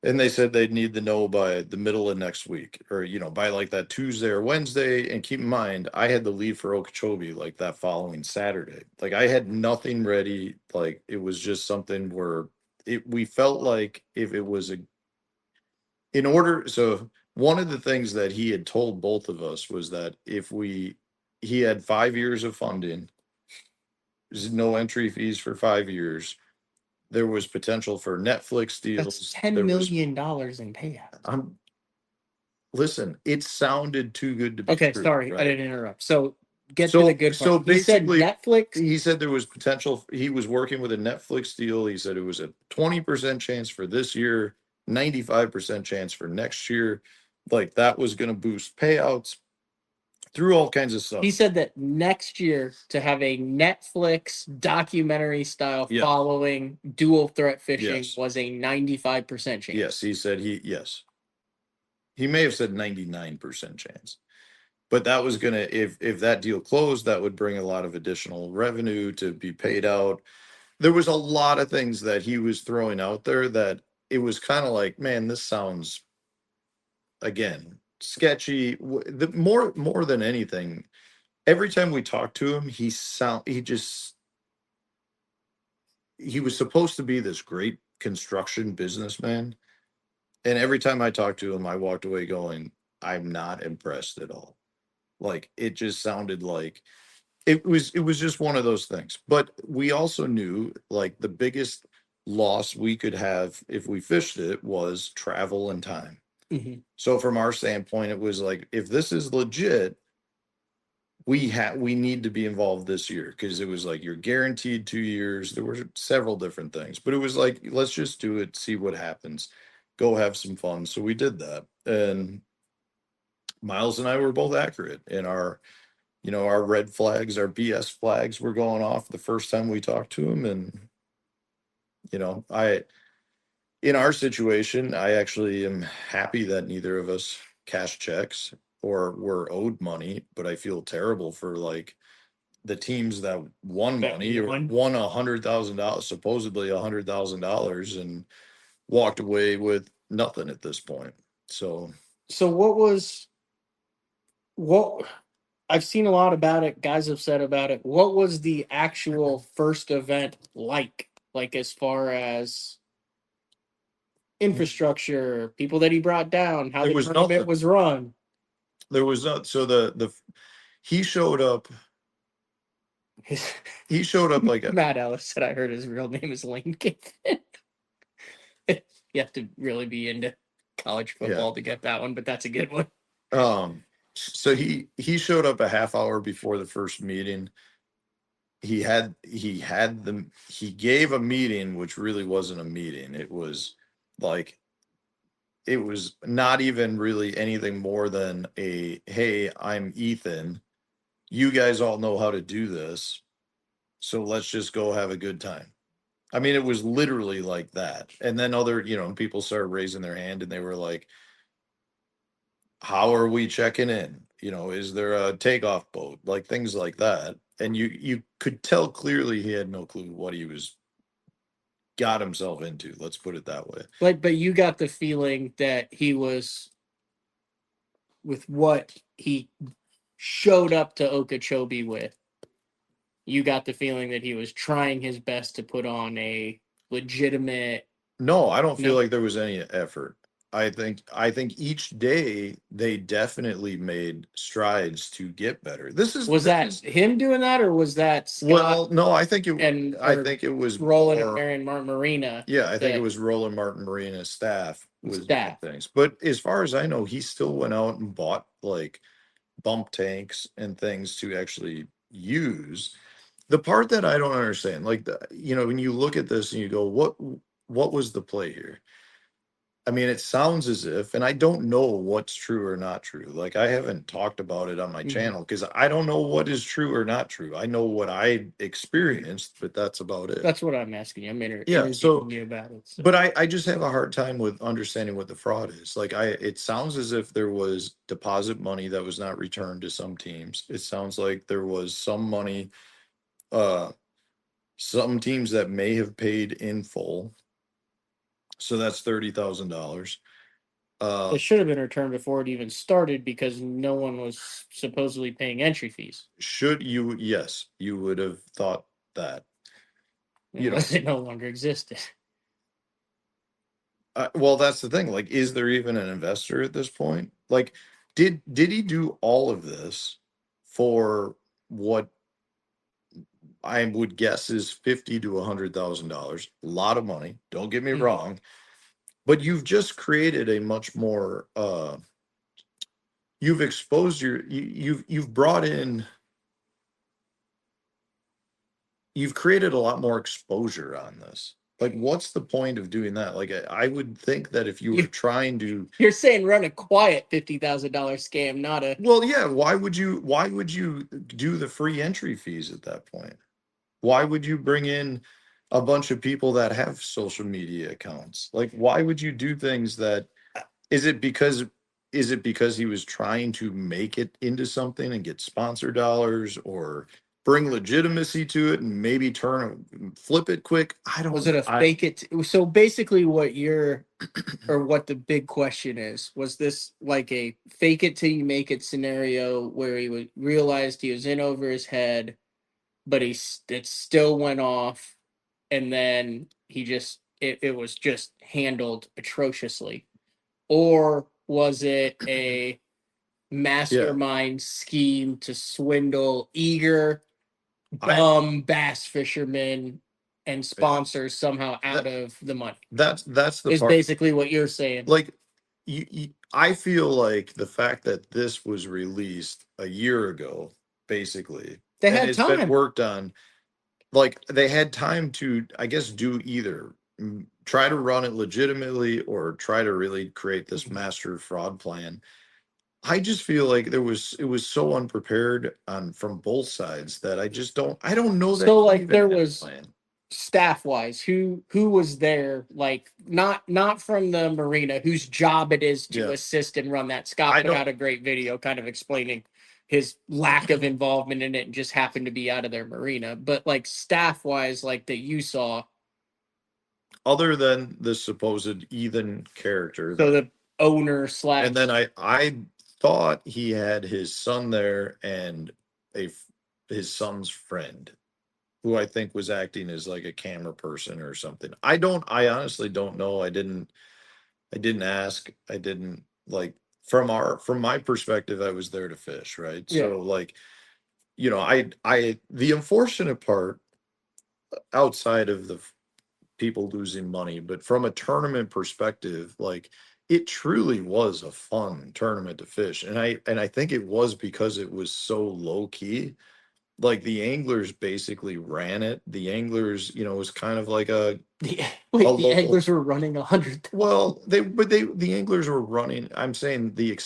And they said they'd need to know by the middle of next week or, by like that Tuesday or Wednesday. And keep in mind, I had to leave for Okeechobee like that following Saturday. Like I had nothing ready. Like it was just something where we felt like if it was so one of the things that he had told both of us was that he had 5 years of funding, there's no entry fees for 5 years. There was potential for Netflix deals. That's $10 million in payout. Listen, it sounded too good to be okay. true. Sorry, Right? I didn't interrupt. So get to the good part. So basically, he said Netflix. He said there was potential. He was working with a Netflix deal. He said it was a 20% chance for this year, 95% chance for next year. Like that was going to boost payouts through all kinds of stuff. He said that next year to have a Netflix documentary style Yeah. following dual threat fishing Yes. was a 95% chance. Yes, he said yes. He may have said 99% chance. But that was gonna, if that deal closed, that would bring a lot of additional revenue to be paid out. There was a lot of things that he was throwing out there that it was kind of like, man, this sounds again sketchy. The more than anything, every time we talked to him, he was supposed to be this great construction businessman. And every time I talked to him, I walked away going, I'm not impressed at all. Like it just sounded like it was just one of those things. But we also knew like the biggest loss we could have if we fished it was travel and time. Mhm. So from our standpoint, it was like, if this is legit, we need to be involved this year, because it was like you're guaranteed 2 years. There were several different things, but it was like, let's just do it, see what happens, go have some fun. So we did that, and Miles and I were both accurate in our, our red flags, our BS flags were going off the first time we talked to him. And in our situation, I actually am happy that neither of us cashed checks or were owed money, but I feel terrible for like the teams that won That money or won. won $100,000, supposedly $100,000, and walked away with nothing at this point. So what I've seen a lot about it, guys have said about it. What was the actual first event like? Like as far as infrastructure, people that he brought down, how There the was tournament nothing. was run. There was not. So he showed up. He showed up like Matt Ellis said, I heard his real name is Lane Kiffin. You have to really be into college football to get that one, but that's a good one. So he showed up a half hour before the first meeting. He gave a meeting, which really wasn't a meeting. It was like, it was not even really anything more than a, hey, I'm Ethan. You guys all know how to do this. So let's just go have a good time. I mean, it was literally like that. And then other, people started raising their hand, and they were like, how are we checking in? Is there a takeoff boat? Like things like that. And you could tell clearly he had no clue what he got himself into. Let's put it that way. But you got the feeling that he was, with what he showed up to Okeechobee with, you got the feeling that he was trying his best to put on a legitimate. No, I don't feel No. like there was any effort. I think each day they definitely made strides to get better. Was that him doing that, or was that Scott? Well, no, I think it was Roland and Marion Martin Marina. Yeah, I think it was Roland Martin Marina's staff was doing Staff. things. But as far as I know, he still went out and bought like bump tanks and things to actually use. The part that I don't understand, like when you look at this and you go, what was the play here? I mean, it sounds as if, and I don't know what's true or not true. Like I haven't talked about it on my channel because I don't know what is true or not true. I know what I experienced, but that's about it. That's what I'm asking you. I'm interviewing you about it. So. But I just have a hard time with understanding what the fraud is. Like it sounds as if there was deposit money that was not returned to some teams. It sounds like there was some money, some teams that may have paid in full. So that's $30,000. It should have been returned before it even started, because no one was supposedly paying entry fees. Yes, you would have thought that. Unless it no longer existed. Well, that's the thing. Like, is there even an investor at this point? Like, did he do all of this for what I would guess is $50,000 to $100,000? A lot of money. Don't get me wrong, but you've just created a much more. You've exposed you've brought in. You've created a lot more exposure on this. Like, what's the point of doing that? Like, I would think that if you were trying to, You're saying run a quiet $50,000 scam, not a. well, yeah, why would you do the free entry fees at that point? Why would you bring in a bunch of people that have social media accounts? Like, why would you do things that, is it because he was trying to make it into something and get sponsor dollars, or bring legitimacy to it and maybe flip it quick? I don't Was it a I fake it? So basically, what what the big question is, was this like a fake it till you make it scenario where realized he was in over his head, but it still went off, and then it was just handled atrociously, or was it a yeah, mastermind scheme to swindle eager I bass fishermen and yeah, sponsors somehow out that of the money? that's the Is part. basically what you're saying. Like, I feel like the fact that this was released a year ago, basically, They and had it's been time. worked on, like they had time to, I guess, do either try to run it legitimately or try to really create this master fraud plan. I just feel like it was so unprepared on from both sides that I don't know that So he like even there had a was plan. staff wise, who was there, like not from the marina, whose job it is to Yeah. assist and run that. Scott I put don't out a great video kind of explaining his lack of involvement in it and just happened to be out of their marina. But like staff wise, like that you saw, other than the supposed Ethan character so that, the owner slash and then I thought he had his son there and his son's friend, who I think was acting as like a camera person or something. I honestly don't know. I didn't ask. I didn't like, from my perspective, I was there to fish, right? yeah. So like, the unfortunate part, outside of the people losing money, but from a tournament perspective, like, it truly was a fun tournament to fish. And I think it was because it was so low key. Like, the anglers basically ran it. The anglers, was kind of like a The, a wait, the local. anglers were running 100. Well, the anglers were running. I'm saying the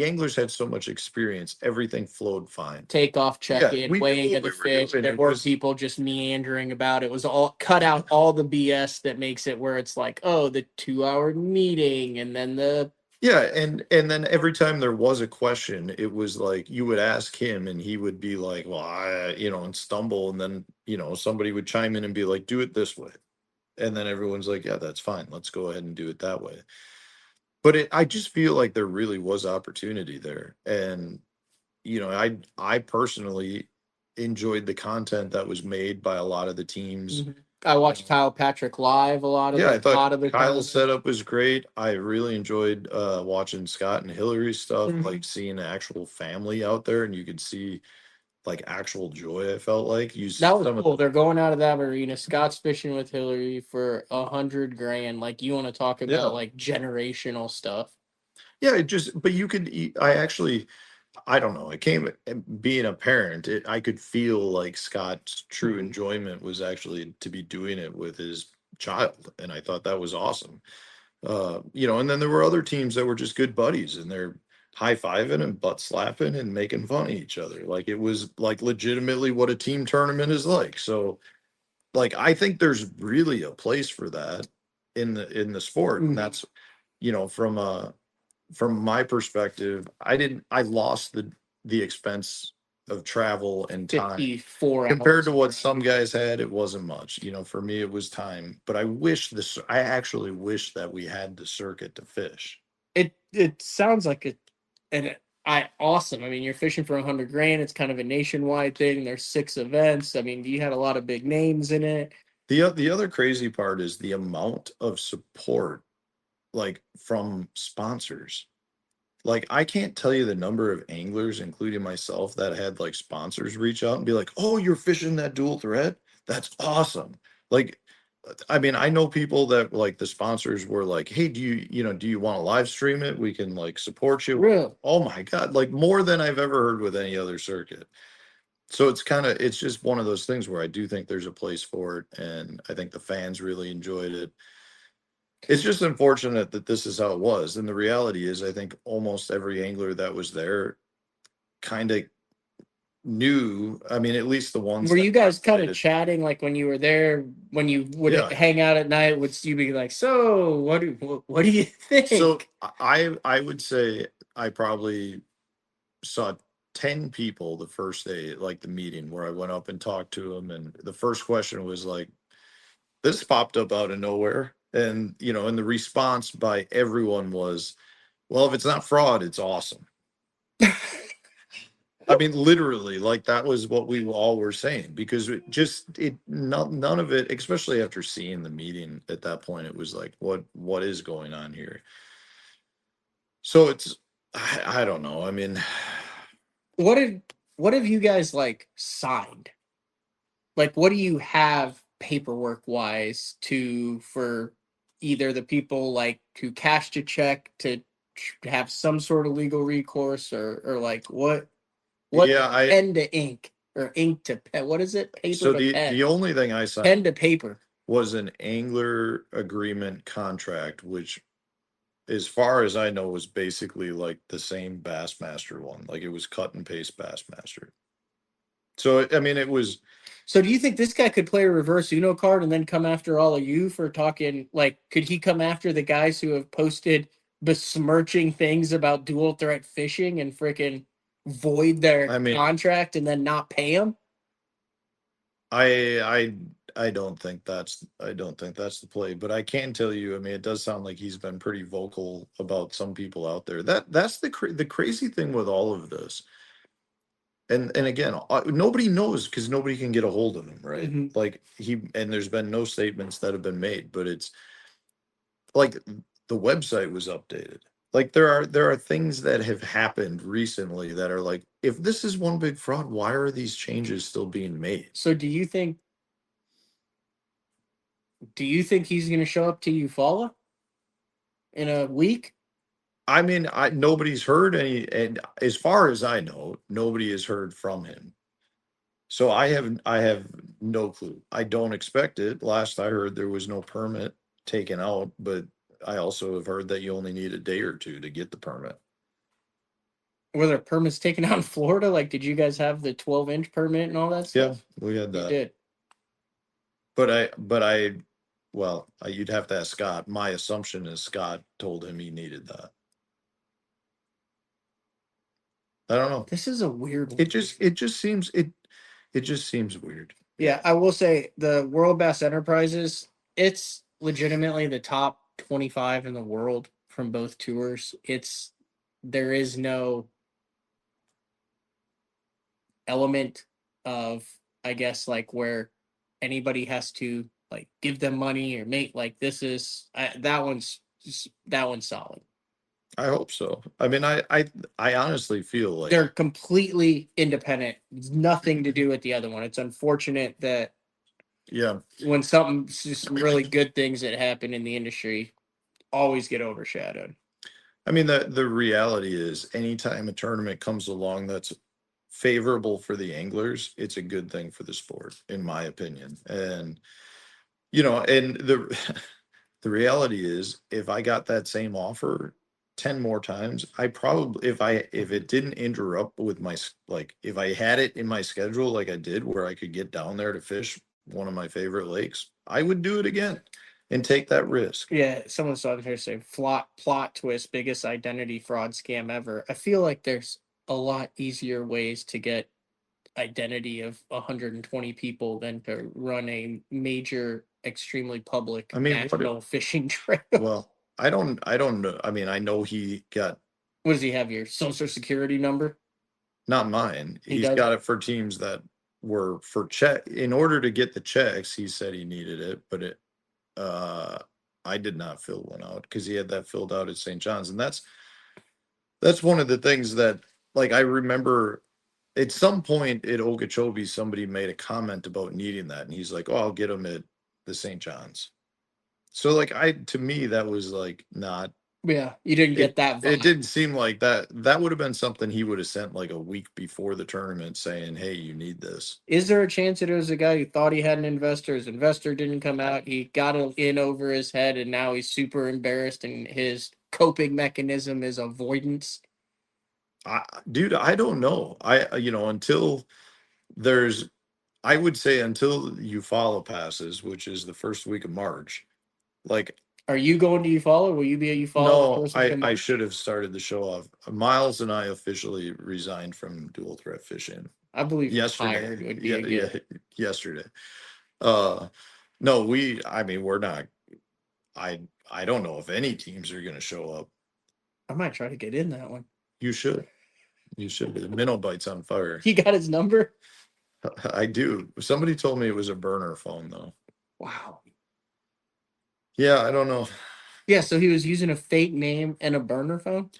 anglers had so much experience, everything flowed fine. Takeoff, check Yeah, in, we knew weighing what of we the were fish. doing. There It were was, people just meandering about. It was all cut out all the BS that makes it where it's like, oh, the 2 hour meeting and then the yeah, and then every time there was a question, it was like you would ask him and he would be like, well, and stumble, and then, somebody would chime in and be like, do it this way. And then everyone's like, yeah, that's fine. Let's go ahead and do it that way. But I just feel like there really was opportunity there. And, I personally enjoyed the content that was made by a lot of the teams. I watched Kyle Patrick live a Yeah, I thought lot of the time. Kyle's setup was great. I really enjoyed watching Scott and Hillary's stuff, Mhm. like seeing the actual family out there, and you could see like actual joy. I felt like That was some of cool. They're going out of that arena. Scott's fishing with Hillary for 100 grand. Like, you want to talk yeah, about like generational stuff? yeah. It just, but you could. I actually, I don't know. It came being a parent. I could feel like Scott's true enjoyment was actually to be doing it with his child, and I thought that was awesome. And then there were other teams that were just good buddies, and they're high fiving and butt slapping and making fun of each other. Like, it was like legitimately what a team tournament is like. So, like, I think there's really a place for that in the sport. And that's, from my perspective, I lost the expense of travel and time 54 hours. compared to what some guys had. It wasn't much. For me, it was time. But I actually wish that we had the circuit to fish. It sounds like awesome. I mean, you're fishing for 100 grand. It's kind of a nationwide thing. There's 6 events. I mean, you had a lot of big names in it. The other crazy part is the amount of support, like, from sponsors. Like, I can't tell you the number of anglers, including myself, that had like sponsors reach out and be like, "Oh, you're fishing that dual thread? That's awesome!" Like, I mean, I know people that, like, the sponsors were like, "Hey, do you want to live stream it? We can like support you." Real. Oh my God, like more than I've ever heard with any other circuit. So it's just one of those things where I do think there's a place for it, and I think the fans really enjoyed it. It's just unfortunate that this is how it was. And the reality is, I think almost every angler that was there kind of knew. I mean, at least the ones Were that you guys kind of participated. chatting like when you were there, when you would Yeah. hang out at night? Would you be like, "So, what do you think?" So I would say I probably saw 10 people the first day at like the meeting where I went up and talked to them, and the first question was like, this popped up out of nowhere. And and the response by everyone was, well, if it's not fraud, it's awesome. I mean, literally, like that was what we all were saying, because none of it, especially after seeing the meeting at that point, it was like, what is going on here? So I don't know. I mean, what have you guys like signed? Like, what do you have paperwork wise for either the people like who cashed a check to have some sort of legal recourse, or like what yeah, pen to ink or ink to pen? What is it? Paper so to the pen? the only thing I signed Pen to paper. was an angler agreement contract, which, as far as I know, was basically like the same Bassmaster one. Like it was cut and paste Bassmaster. So I mean, it was. So do you think this guy could play a reverse Uno card and then come after all of you for talking? Like, could he come after the guys who have posted besmirching things about dual threat fishing and freaking void their I mean, contract and then not pay them? I don't think that's the play, but I can tell you, I mean, it does sound like he's been pretty vocal about some people out there. That's the crazy thing with all of this. And again, nobody knows because nobody can get a hold of him, right? Mhm. Like and there's been no statements that have been made, but it's like the website was updated. Like there are things that have happened recently that are like, if this is one big fraud, why are these changes still being made? So do you think he's going to show up to Eufaula in a week? I mean, nobody's heard any, and as far as I know, nobody has heard from him. So I have no clue. I don't expect it. Last I heard, there was no permit taken out, but I also have heard that you only need a day or two to get the permit. Were there permits taken out in Florida? Like, did you guys have the 12-inch permit and all that Yeah, stuff? we had You that. did. Well, you'd have to ask Scott. My assumption is Scott told him he needed that. I don't know. This is a weird one. It just seems weird. Yeah, I will say the World Bass Enterprises, it's legitimately the top 25 in the world from both tours. There is no element of, I guess, like where anybody has to like give them money or make like that one's solid. I hope so. I mean, I honestly feel like They're completely independent. It's nothing to do with the other one. It's unfortunate that yeah. when just really good things that happen in the industry always get overshadowed. I mean, the reality is, anytime a tournament comes along that's favorable for the anglers, it's a good thing for the sport, in my opinion. And and the the reality is, if I got that same offer 10 more times, I probably, if it didn't interrupt with like, if I had it in my schedule like I did, where I could get down there to fish one of my favorite lakes, I would do it again and take that risk. Yeah, someone saw here say plot twist, biggest identity fraud scam ever. I feel like there's a lot easier ways to get identity of 120 people than to run a major, extremely public I mean, national fishing trail. well, I don't know. I mean, I know he got, What does he have? Your social security number? not mine. He He's does? got it for teams that were for check. In order to get the checks, he said he needed it, but uh I did not fill one out because he had that filled out at St. John's. And that's one of the things that, like, I remember at some point at Okeechobee, somebody made a comment about needing that, and he's like, "Oh, I'll get him at the St. John's." So, like, to me, that was like not Yeah, you didn't get that vibe. It didn't seem like that. That would have been something he would have sent like a week before the tournament saying, hey, you need this. Is there a chance that it was a guy who thought he had an investor? His investor didn't come out. He got it in over his head, and now he's super embarrassed, and his coping mechanism is avoidance. Dude, I don't know. Until there's, I would say until Eufaula passes, which is the first week of March, like, Are you going to Eufaula? Will you be at Eufaula? no, I should have started the show off. Miles and I officially resigned from dual threat fishing I believe yesterday. retired would be a good. Yesterday. No, we're not. I don't know if any teams are going to show up. I might try to get in that one. You should. The minnow bite's on fire. He got his number? I do. Somebody told me it was a burner phone though. Wow. Yeah, I don't know. Yeah, so he was using a fake name and a burner phone?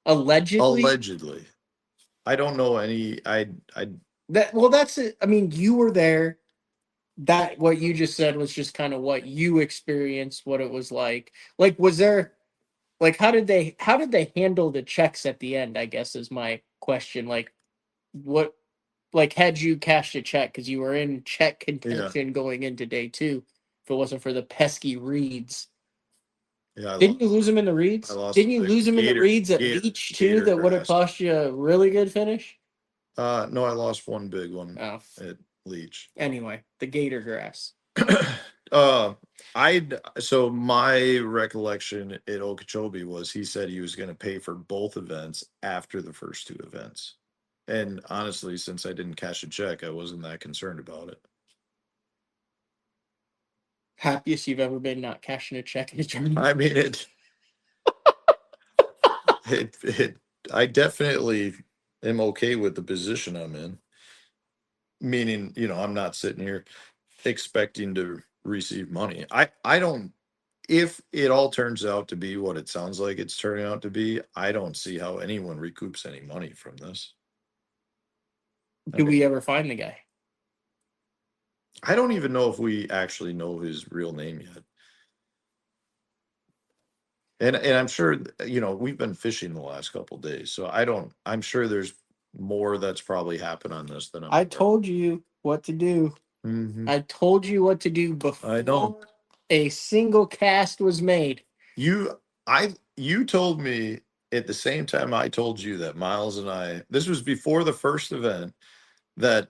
Allegedly? Allegedly. I don't know any. That's it. I mean, you were there. That what you just said was just kind of what you experienced, what it was like. Like, was there, like, how did they handle the checks at the end, I guess is my question. Like, what, like, had you cashed a check because you were in check contention going into day 2 if it wasn't for the pesky reeds? Yeah, Didn't you lose him in the reeds? Didn't you lose him in the reeds at Beach too? That would have cost you a really good finish. No, I lost one big one Oh, at Leech. anyway, the gator grass. So my recollection at Okeechobee was he said he was going to pay for both events after the first 2 events. And honestly, since I didn't cash a check, I wasn't that concerned about it. Happiest you've ever been not cashing a check in a tournament? I mean, I definitely am okay with the position I'm in. Meaning, I'm not sitting here expecting to receive money. I don't, if it all turns out to be what it sounds like it's turning out to be, I don't see how anyone recoups any money from this. Do we ever find the guy? I don't even know if we actually know his real name yet. And I'm sure, we've been fishing the last couple of days, so I'm sure there's more that's probably happened on this than I told you what to do. Mm-hmm. I told you what to do before a single cast was made. You told me at the same time I told you that Miles and I, this was before the first event, that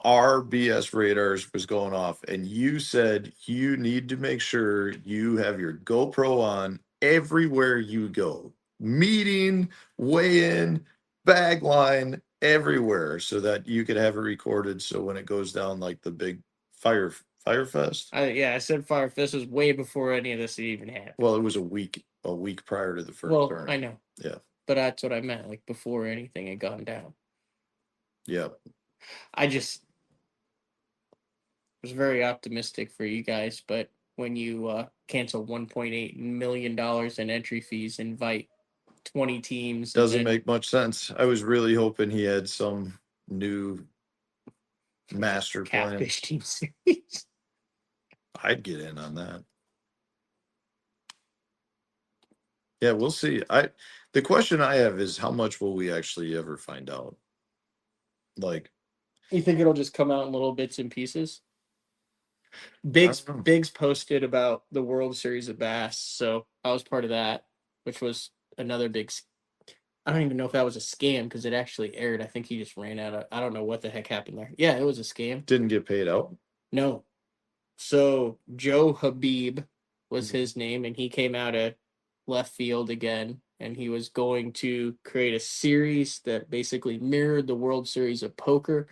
our BS radars was going off, and you said you need to make sure you have your GoPro on everywhere you go, meeting, weigh-in, bag line, everywhere, so that you could have it recorded, so when it goes down like the big Firefest. I said Firefest was way before any of this even happened. Well, it was a week prior to the first turn. I know. Yeah. But that's what I meant, like before anything had gone down. Yeah. I just was very optimistic for you guys, but when you cancel $1.8 million in entry fees, invite 20 teams. Doesn't make much sense. I was really hoping he had some new master plan. Catfish team series. I'd get in on that. Yeah, we'll see. The question I have is, how much will we actually ever find out? Like, you think it'll just come out in little bits and pieces? Biggs posted about the World Series of Bass, so I was part of that, which was another big. I don't even know if that was a scam because it actually aired. I think he just ran out of. I don't know what the heck happened there. Yeah, it was a scam. Didn't get paid out? No. So Joe Habib was his name, and he came out of left field again, and he was going to create a series that basically mirrored the World Series of Poker,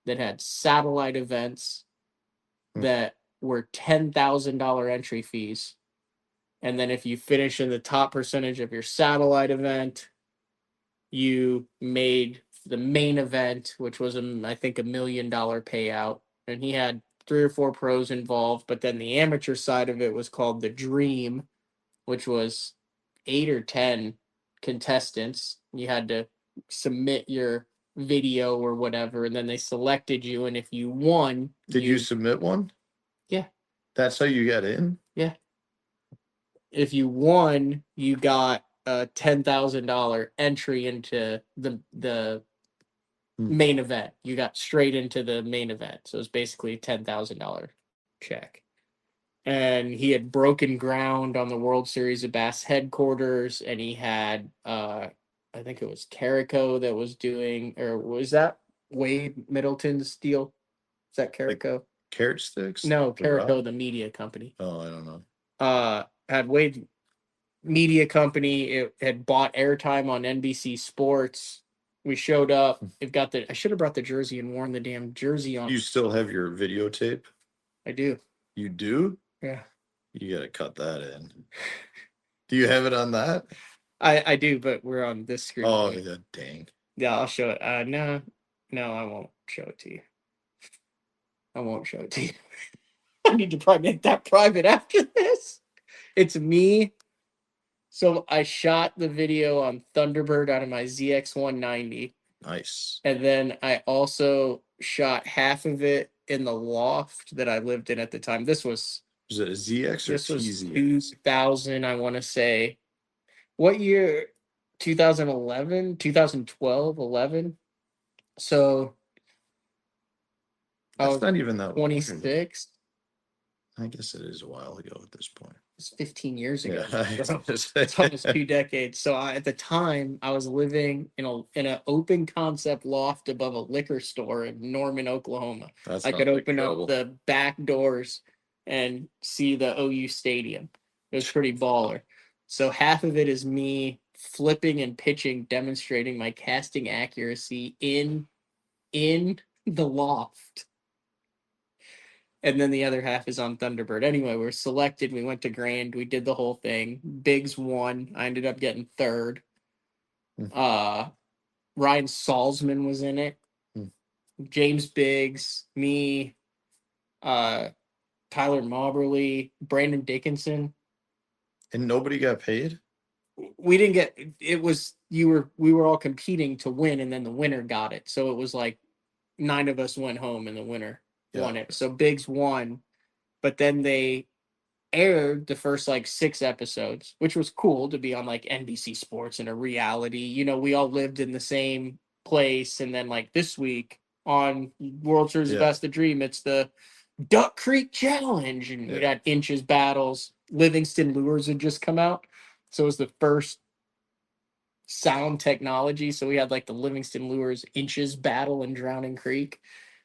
that had satellite events that were $10,000 entry fees. And then if you finish in the top percentage of your satellite event, you made the main event, which was, I think, $1 million payout. And he had 3 or 4 pros involved. But then the amateur side of it was called the Dream, which was 8 or 10 contestants. You had to submit your video or whatever, and then they selected you, and if you won, did you submit one? Yeah. That's how you got in? Yeah. If you won, you got a $10,000 entry into the main event. You got straight into the main event, so it's basically a $10,000 check. And he had broken ground on the World Series of Bass headquarters, and he had I think it was Carico that was doing, or was that Wade Middleton's deal? Is that Carico? Carrot sticks? No, The rock? Carico, the media company. Oh, I don't know. Had Wade media company. It had bought airtime on NBC Sports. We showed up. It got I should have brought the jersey and worn the damn jersey on. You still have your videotape? I do. You do? Yeah. You gotta cut that in. Do you have it on that? I do, but we're on this screen. Oh, yeah, dang. Yeah, I'll show it. No, I won't show it to you. I won't show it to you. I need to probably make that private after this. It's me. So I shot the video on Thunderbird out of my ZX190. Nice. And then I also shot half of it in the loft that I lived in at the time. This was it a ZX or this was TZX? 2000, I want to say. What year? 2011, 2012, 11. So I That's was not even that long. 26. I guess it is a while ago at this point. It's 15 years ago. Yeah, It's almost 2 decades. So at the time, I was living in an open concept loft above a liquor store in Norman, Oklahoma. That's I not could like open trouble. up the back doors and see the OU stadium. It was pretty baller. So half of it is me flipping and pitching, demonstrating my casting accuracy in the loft. And then the other half is on Thunderbird. Anyway, we're selected. We went to Grand. We did the whole thing. Biggs won. I ended up getting third. Ryan Salzman was in it. James Biggs, me, Tyler Mauberly, Brandon Dickinson. And nobody got paid? We didn't get it. We were all competing to win, and then the winner got it. So it was like 9 of us went home, and the winner won it. So Biggs won, but then they aired the first like 6 episodes, which was cool to be on like NBC Sports in a reality. You know, we all lived in the same place, and then like this week on World Series of Bass the Dream, it's the Duck Creek Challenge, and we got inches battles. Livingston Lures had just come out, so it was the first sound technology. So we had like the Livingston Lures inches battle in Drowning Creek.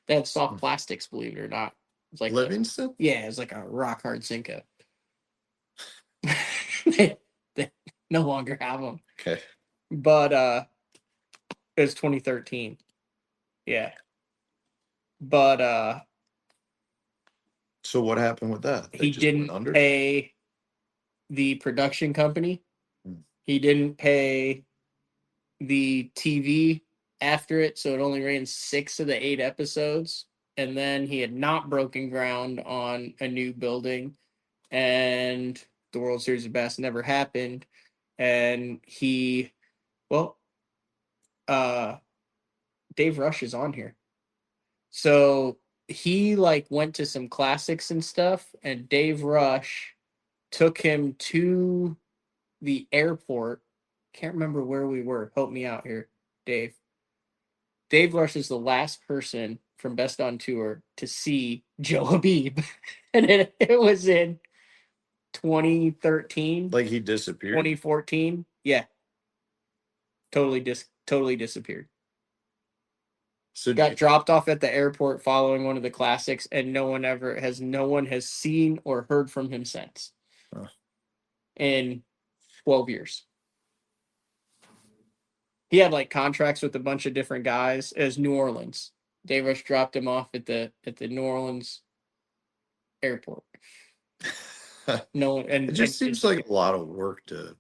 They had soft plastics, believe it or not. It's like Livingston? Yeah, it's like a rock hard Cinco. they no longer have them. Okay. But it was 2013. Yeah. But so what happened with that? He didn't pay the production company. He didn't pay the TV after it, so it only ran 6 of the 8 episodes. And then he had not broken ground on a new building, and the World Series of Bass never happened. And Dave Rush is on here. So he like went to some classics and stuff, and Dave Rush took him to the airport. Can't remember where we were. Help me out here, Dave. Dave Rush is the last person from Best on Tour to see Joe Habib. And it was in 2013. Like he disappeared? 2014. Yeah. Totally disappeared. So got dropped off at the airport following one of the classics, and no one has seen or heard from him since. In 12 years. He had like contracts with a bunch of different guys as New Orleans. Dave Rush dropped him off at the New Orleans airport. No, and it just seems like a lot of work to,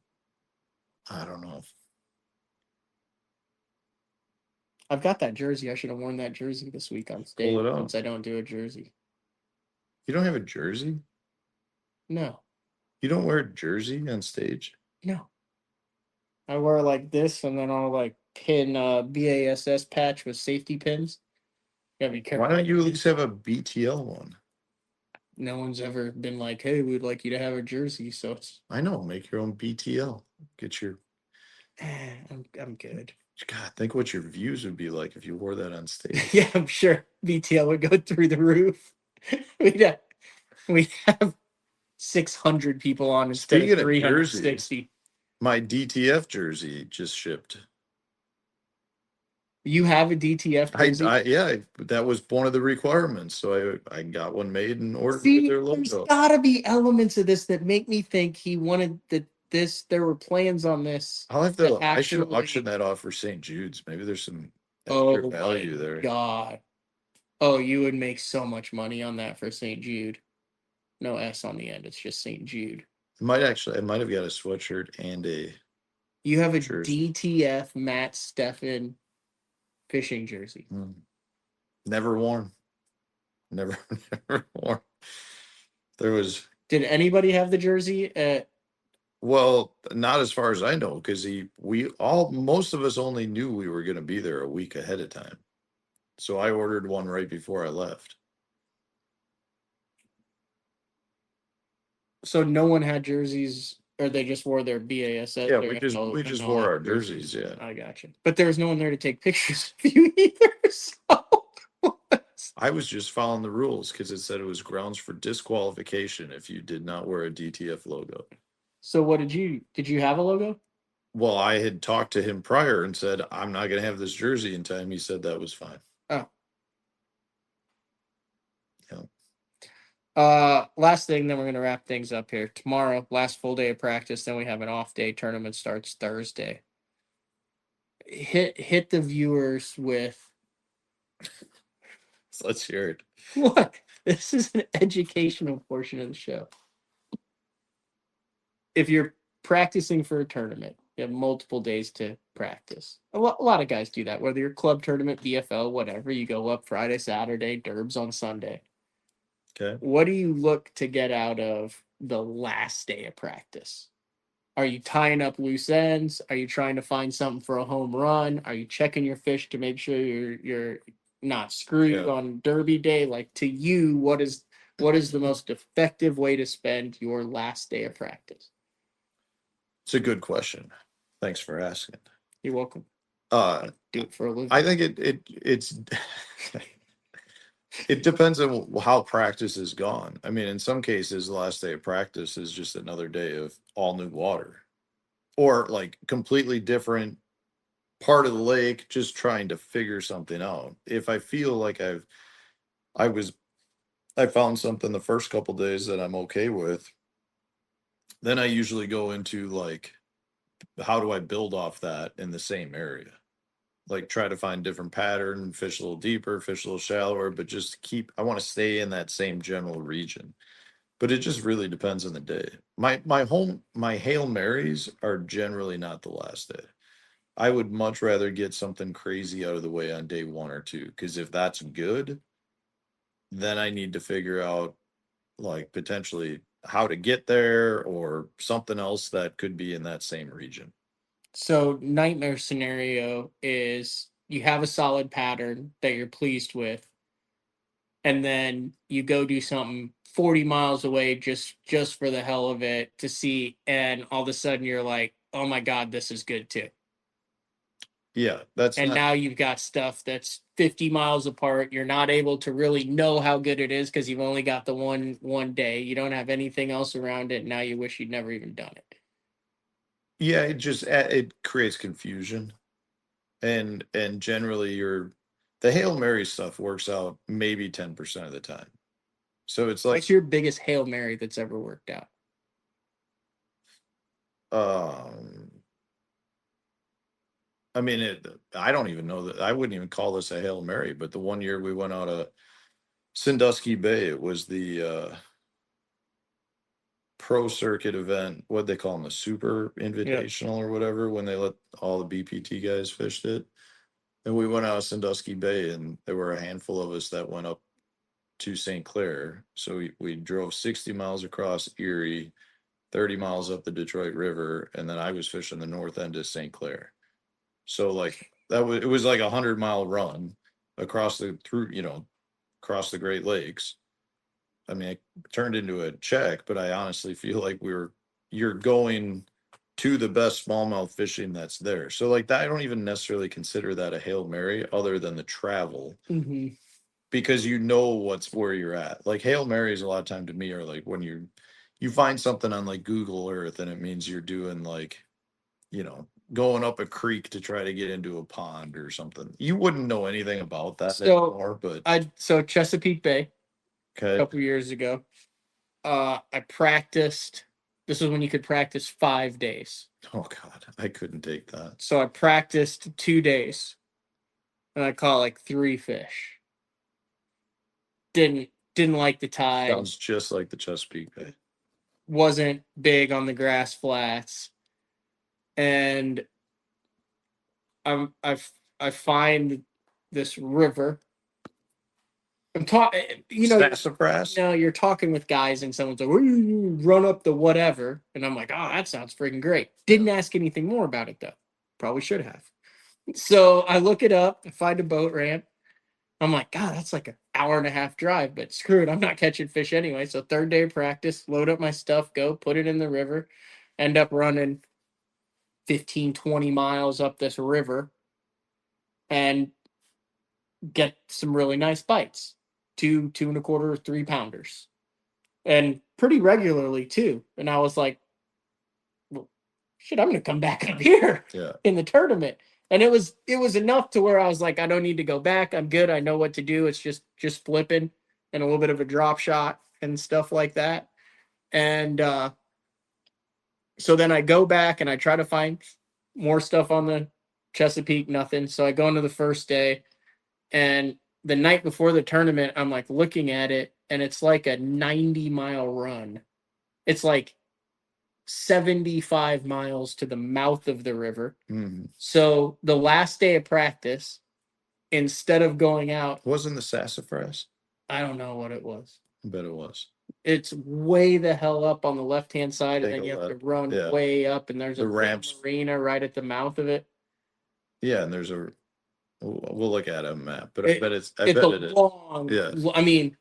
I don't know. I've got that jersey. I should have worn that jersey this week on stage since I don't do a jersey. You don't have a jersey? No. You don't wear a jersey on stage? No. I wear like this, and then I'll like pin BASS patch with safety pins. You gotta be careful. Why don't you at least have a BTL one? No one's ever been like, hey, we'd like you to have a jersey. So it's. I know. Make your own BTL. Get your I'm good. God, think what your views would be like if you wore that on stage. Yeah, I'm sure VTL would go through the roof. we'd have 600 people on instead Speaking of of 360. my DTF jersey just shipped. You have a DTF jersey? That was one of the requirements. So I got one made and ordered with See, their there's logo. gotta be elements of this that make me think he wanted there were plans on this. I'll have to to. I should actually- auction that off for St. Jude's. Maybe there's some extra Oh value my there. God. Oh, you would make so much money on that for St. Jude. No S on the end. It's just St. Jude. I might have got a sweatshirt and a. You have a jersey. DTF Matt Stefan fishing jersey. Never worn. Never worn. There was. Did anybody have the jersey at Well, not as far as I know, because most of us only knew we were going to be there a week ahead of time. So I ordered one right before I left. So no one had jerseys, or they just wore their BASS? Yeah, we just wore our jerseys. Yeah, I got you. But there was no one there to take pictures of you either. So I was just following the rules because it said it was grounds for disqualification if you did not wear a DTF logo. So what did you have a logo? Well, I had talked to him prior and said I'm not going to have this jersey in time. He said that was fine. Oh. Yeah. Last thing, then we're gonna wrap things up here. Tomorrow, last full day of practice, then we have an off day. Tournament starts Thursday. Hit the viewers with Let's hear it. what? This is an educational portion of the show. If you're practicing for a tournament, you have multiple days to practice. A lot of guys do that, whether you're club tournament, BFL, whatever. You go up Friday, Saturday, derbs on Sunday. Okay. What do you look to get out of the last day of practice? Are you tying up loose ends? Are you trying to find something for a home run? Are you checking your fish to make sure you're not screwed on Derby day? Like, to you, what is the most effective way to spend your last day of practice? It's a good question. Thanks for asking. You're welcome. Do it for a living. I think it's it depends on how practice is gone. I mean, in some cases, the last day of practice is just another day of all new water, or like completely different part of the lake, just trying to figure something out. If I feel like I found something the first couple days that I'm okay with, then I usually go into like, how do I build off that in the same area? Like try to find different pattern, fish a little deeper, fish a little shallower, but just I want to stay in that same general region. But it just really depends on the day. My Hail Marys are generally not the last day. I would much rather get something crazy out of the way on day 1 or 2, because if that's good, then I need to figure out like potentially how to get there or something else that could be in that same region. So nightmare scenario is you have a solid pattern that you're pleased with, and then you go do something 40 miles away just for the hell of it to see, and all of a sudden you're like, oh my God, this is good too. Yeah, now you've got stuff that's 50 miles apart. You're not able to really know how good it is because you've only got the one day. You don't have anything else around it. Now you wish you'd never even done it. Yeah, it creates confusion, and generally the Hail Mary stuff works out maybe 10% of the time. So it's like, what's your biggest Hail Mary that's ever worked out? I mean, I don't even know that. I wouldn't even call this a Hail Mary, but the one year we went out of Sandusky Bay, it was the pro circuit event. What they call them, the Super Invitational or whatever, when they let all the BPT guys fished it. And we went out of Sandusky Bay, and there were a handful of us that went up to St. Clair. So we drove 60 miles across Erie, 30 miles up the Detroit River, and then I was fishing the north end of St. Clair. So like it was like 100-mile run across the Great Lakes. I mean, it turned into a check, but I honestly feel like you're going to the best smallmouth fishing that's there. So like that, I don't even necessarily consider that a Hail Mary other than the travel. Mm-hmm. Because you know what's where you're at. Like Hail Marys a lot of time to me are like when you find something on like Google Earth and it means you're doing like, going up a creek to try to get into a pond or something. You wouldn't know anything about that anymore, but So Chesapeake Bay a okay. couple years ago. I practiced. This is when you could practice 5 days. Oh God, I couldn't take that. So I practiced 2 days, and I caught like 3 fish. Didn't like the tide. Sounds just like the Chesapeake Bay. Wasn't big on the grass flats, and I find this river. I'm talking, Sassafras? no, you're talking with guys and someone's like, run up the whatever. And I'm like, oh, that sounds freaking great. Didn't ask anything more about it though. Probably should have. So I look it up, I find a boat ramp. I'm like, God, that's like an hour and a half drive, but screw it. I'm not catching fish anyway. So 3rd day of practice, load up my stuff, go put it in the river, end up running 15, 20 miles up this river and get some really nice bites. 2, 2.25, 3 pounders. And pretty regularly too. And I was like, well, shit, I'm gonna come back up here in the tournament. And it was enough to where I was like, I don't need to go back. I'm good. I know what to do. It's just flipping and a little bit of a drop shot and stuff like that. And so then I go back and I try to find more stuff on the Chesapeake, nothing. So I go into the first day, and the night before the tournament, I'm like looking at it, and it's like a 90-mile run. It's like 75 miles to the mouth of the river. Mm-hmm. So the last day of practice, instead of going out, wasn't the sassafras? I don't know what it was. I bet it was. It's way the hell up on the left-hand side, and then you have to run way up, and there's a ramps marina right at the mouth of it. Yeah, and there's we'll look at a map, but I bet it is. Long, yeah. I mean,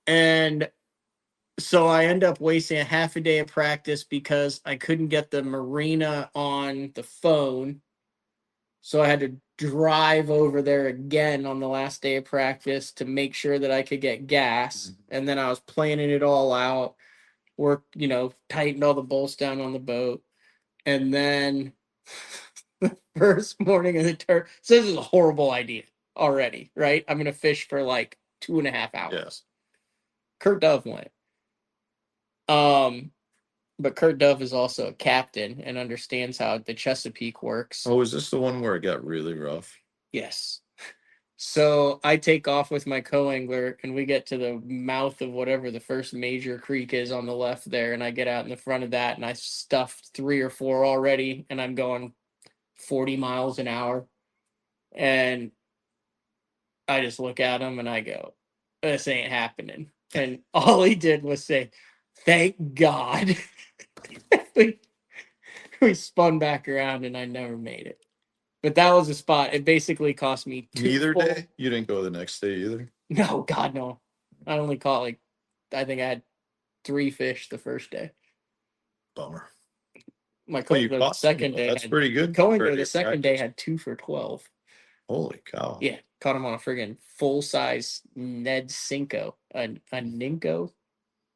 and so I end up wasting a half a day of practice because I couldn't get the marina on the phone. So I had to drive over there again on the last day of practice to make sure that I could get gas. Mm-hmm. And then I was planning it all out, worked, tightened all the bolts down on the boat. And then the first morning of the tour, so this is a horrible idea already, right? I'm going to fish for like 2.5 hours. Yes. Kurt Dove went. But Kurt Dove is also a captain and understands how the Chesapeake works. Oh, is this the one where it got really rough? Yes. So I take off with my co-angler, and we get to the mouth of whatever the first major creek is on the left there, and I get out in the front of that, and I stuffed 3 or 4 already, and I'm going 40 miles an hour. And I just look at him, and I go, this ain't happening. And all he did was say, thank God. we spun back around, and I never made it. But that was a spot. It basically cost me 2 Neither day? You didn't go the next day either? No, God, no. I only caught I think I had 3 fish the first day. Bummer. My co-angler the second day. That's pretty good. Co-angler the second day had 2 for 12. Holy cow. Yeah, caught him on a friggin' full-size Ned Cinco. A Ninko?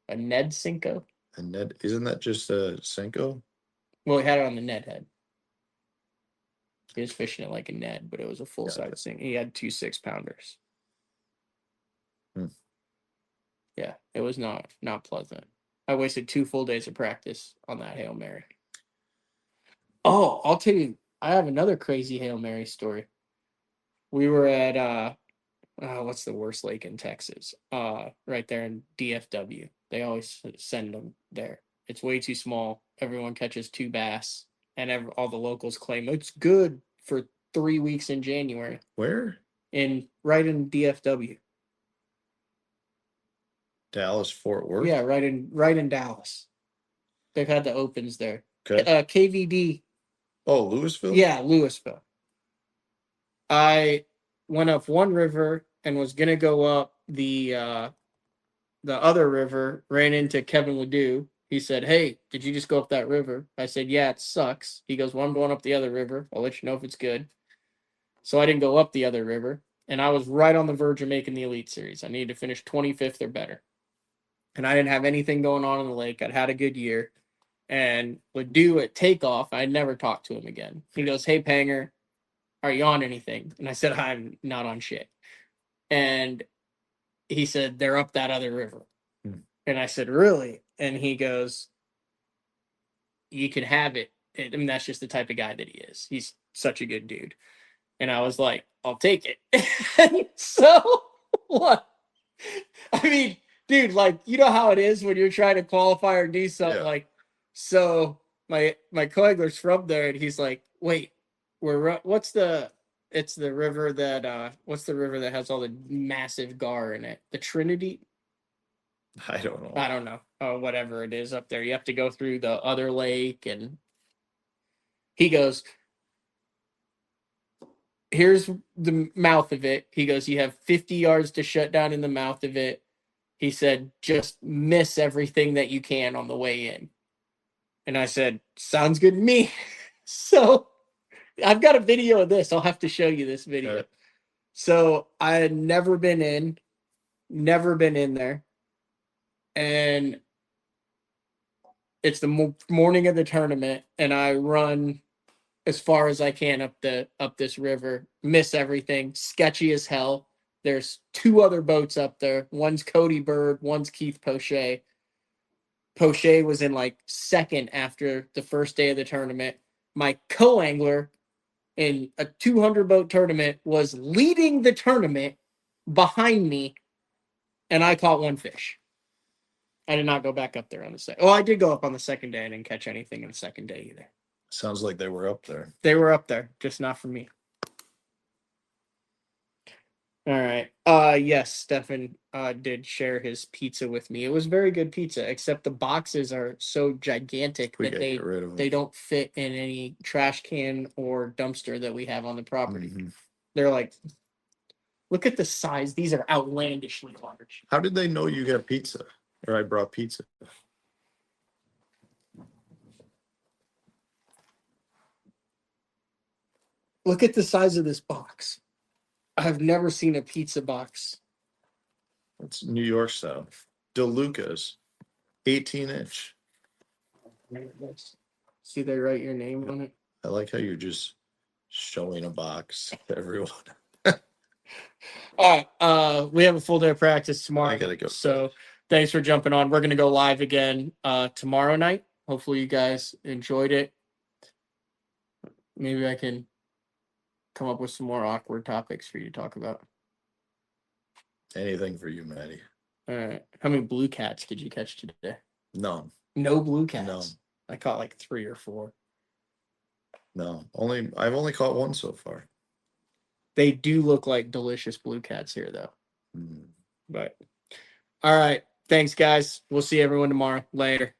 A Ned Cinco? A Ned? Isn't that just a Cinco? Well, he had it on the Ned head. He was fishing it like a Ned, but it was a full-size thing. He had 2 6-pounders. Yeah, it was not pleasant. I wasted 2 full days of practice on that Hail Mary. Oh, I'll tell you, I have another crazy Hail Mary story. We were at what's the worst lake in Texas? Right there in DFW. They always send them there. It's way too small. Everyone catches 2 bass, and all the locals claim it's good for 3 weeks in January. Where? Right in DFW. Dallas, Fort Worth? Yeah, right in Dallas. They've had the opens there. Okay. KVD. Oh, Louisville? Yeah, Louisville. I went up one river and was gonna go up the other river. Ran into Kevin Ledoux, He said, "Hey, did you just go up that river?" I said, "Yeah, it sucks." He goes, "Well, I'm going up the other river. I'll let you know if it's good." So I didn't go up the other river, and I was right on the verge of making the Elite Series. I needed to finish 25th or better. And I didn't have anything going on in the lake. I'd had a good year. And would do at takeoff, I never talked to him again. He goes, "Hey, Panger, are you on anything?" And I said, "I'm not on shit." And he said, "They're up that other river." And I said, "Really?" And he goes, "You can have it." I mean, that's just the type of guy that he is. He's such a good dude. And I was like, "I'll take it." And so, what? I mean, dude, like, you know how it is when you're trying to qualify or do something. Yeah. Like, so my coigler's from there, and he's like, "Wait, what's the? It's the river that what's the river that has all the massive gar in it? The Trinity? I don't know. I don't know. Oh, whatever it is up there. You have to go through the other lake." And he goes, "Here's the mouth of it." He goes, "You have 50 yards to shut down in the mouth of it." He said, "Just miss everything that you can on the way in." And I said, "Sounds good to me." So I've got a video of this. I'll have to show you this video. Okay. So I had never been in there. And it's the morning of the tournament, and I run as far as I can up this river, miss everything, sketchy as hell. There's two other boats up there. One's Cody Bird, one's Keith Poche. Poche was in like second after the first day of the tournament. My co-angler in a 200 boat tournament was leading the tournament behind me, and I caught one fish. I did not go back up there on the second. Oh, I did go up on the second day. I didn't catch anything in the second day either. Sounds like they were up there. They were up there, just not for me. All right. Yes, Stefan did share his pizza with me. It was very good pizza, except the boxes are so gigantic We that gotta get rid of them. they don't fit in any trash can or dumpster that we have on the property. Mhm. They're like, look at the size. These are outlandishly large. How did they know you got pizza? Or I brought pizza? Look at the size of this box. I've never seen a pizza box. It's New York style. DeLuca's, 18-inch. See, they write your name on it. I like how you're just showing a box to everyone. All right. We have a full day of practice tomorrow. I gotta go. So thanks for jumping on. We're gonna go live again tomorrow night. Hopefully you guys enjoyed it. Maybe I can come up with some more awkward topics for you to talk about. Anything for you, Maddie. All right. How many blue cats did you catch today? None. No blue cats. No. I caught like 3 or 4. No. I've only caught one so far. They do look like delicious blue cats here, though. Mm. But all right. Thanks, guys. We'll see everyone tomorrow. Later.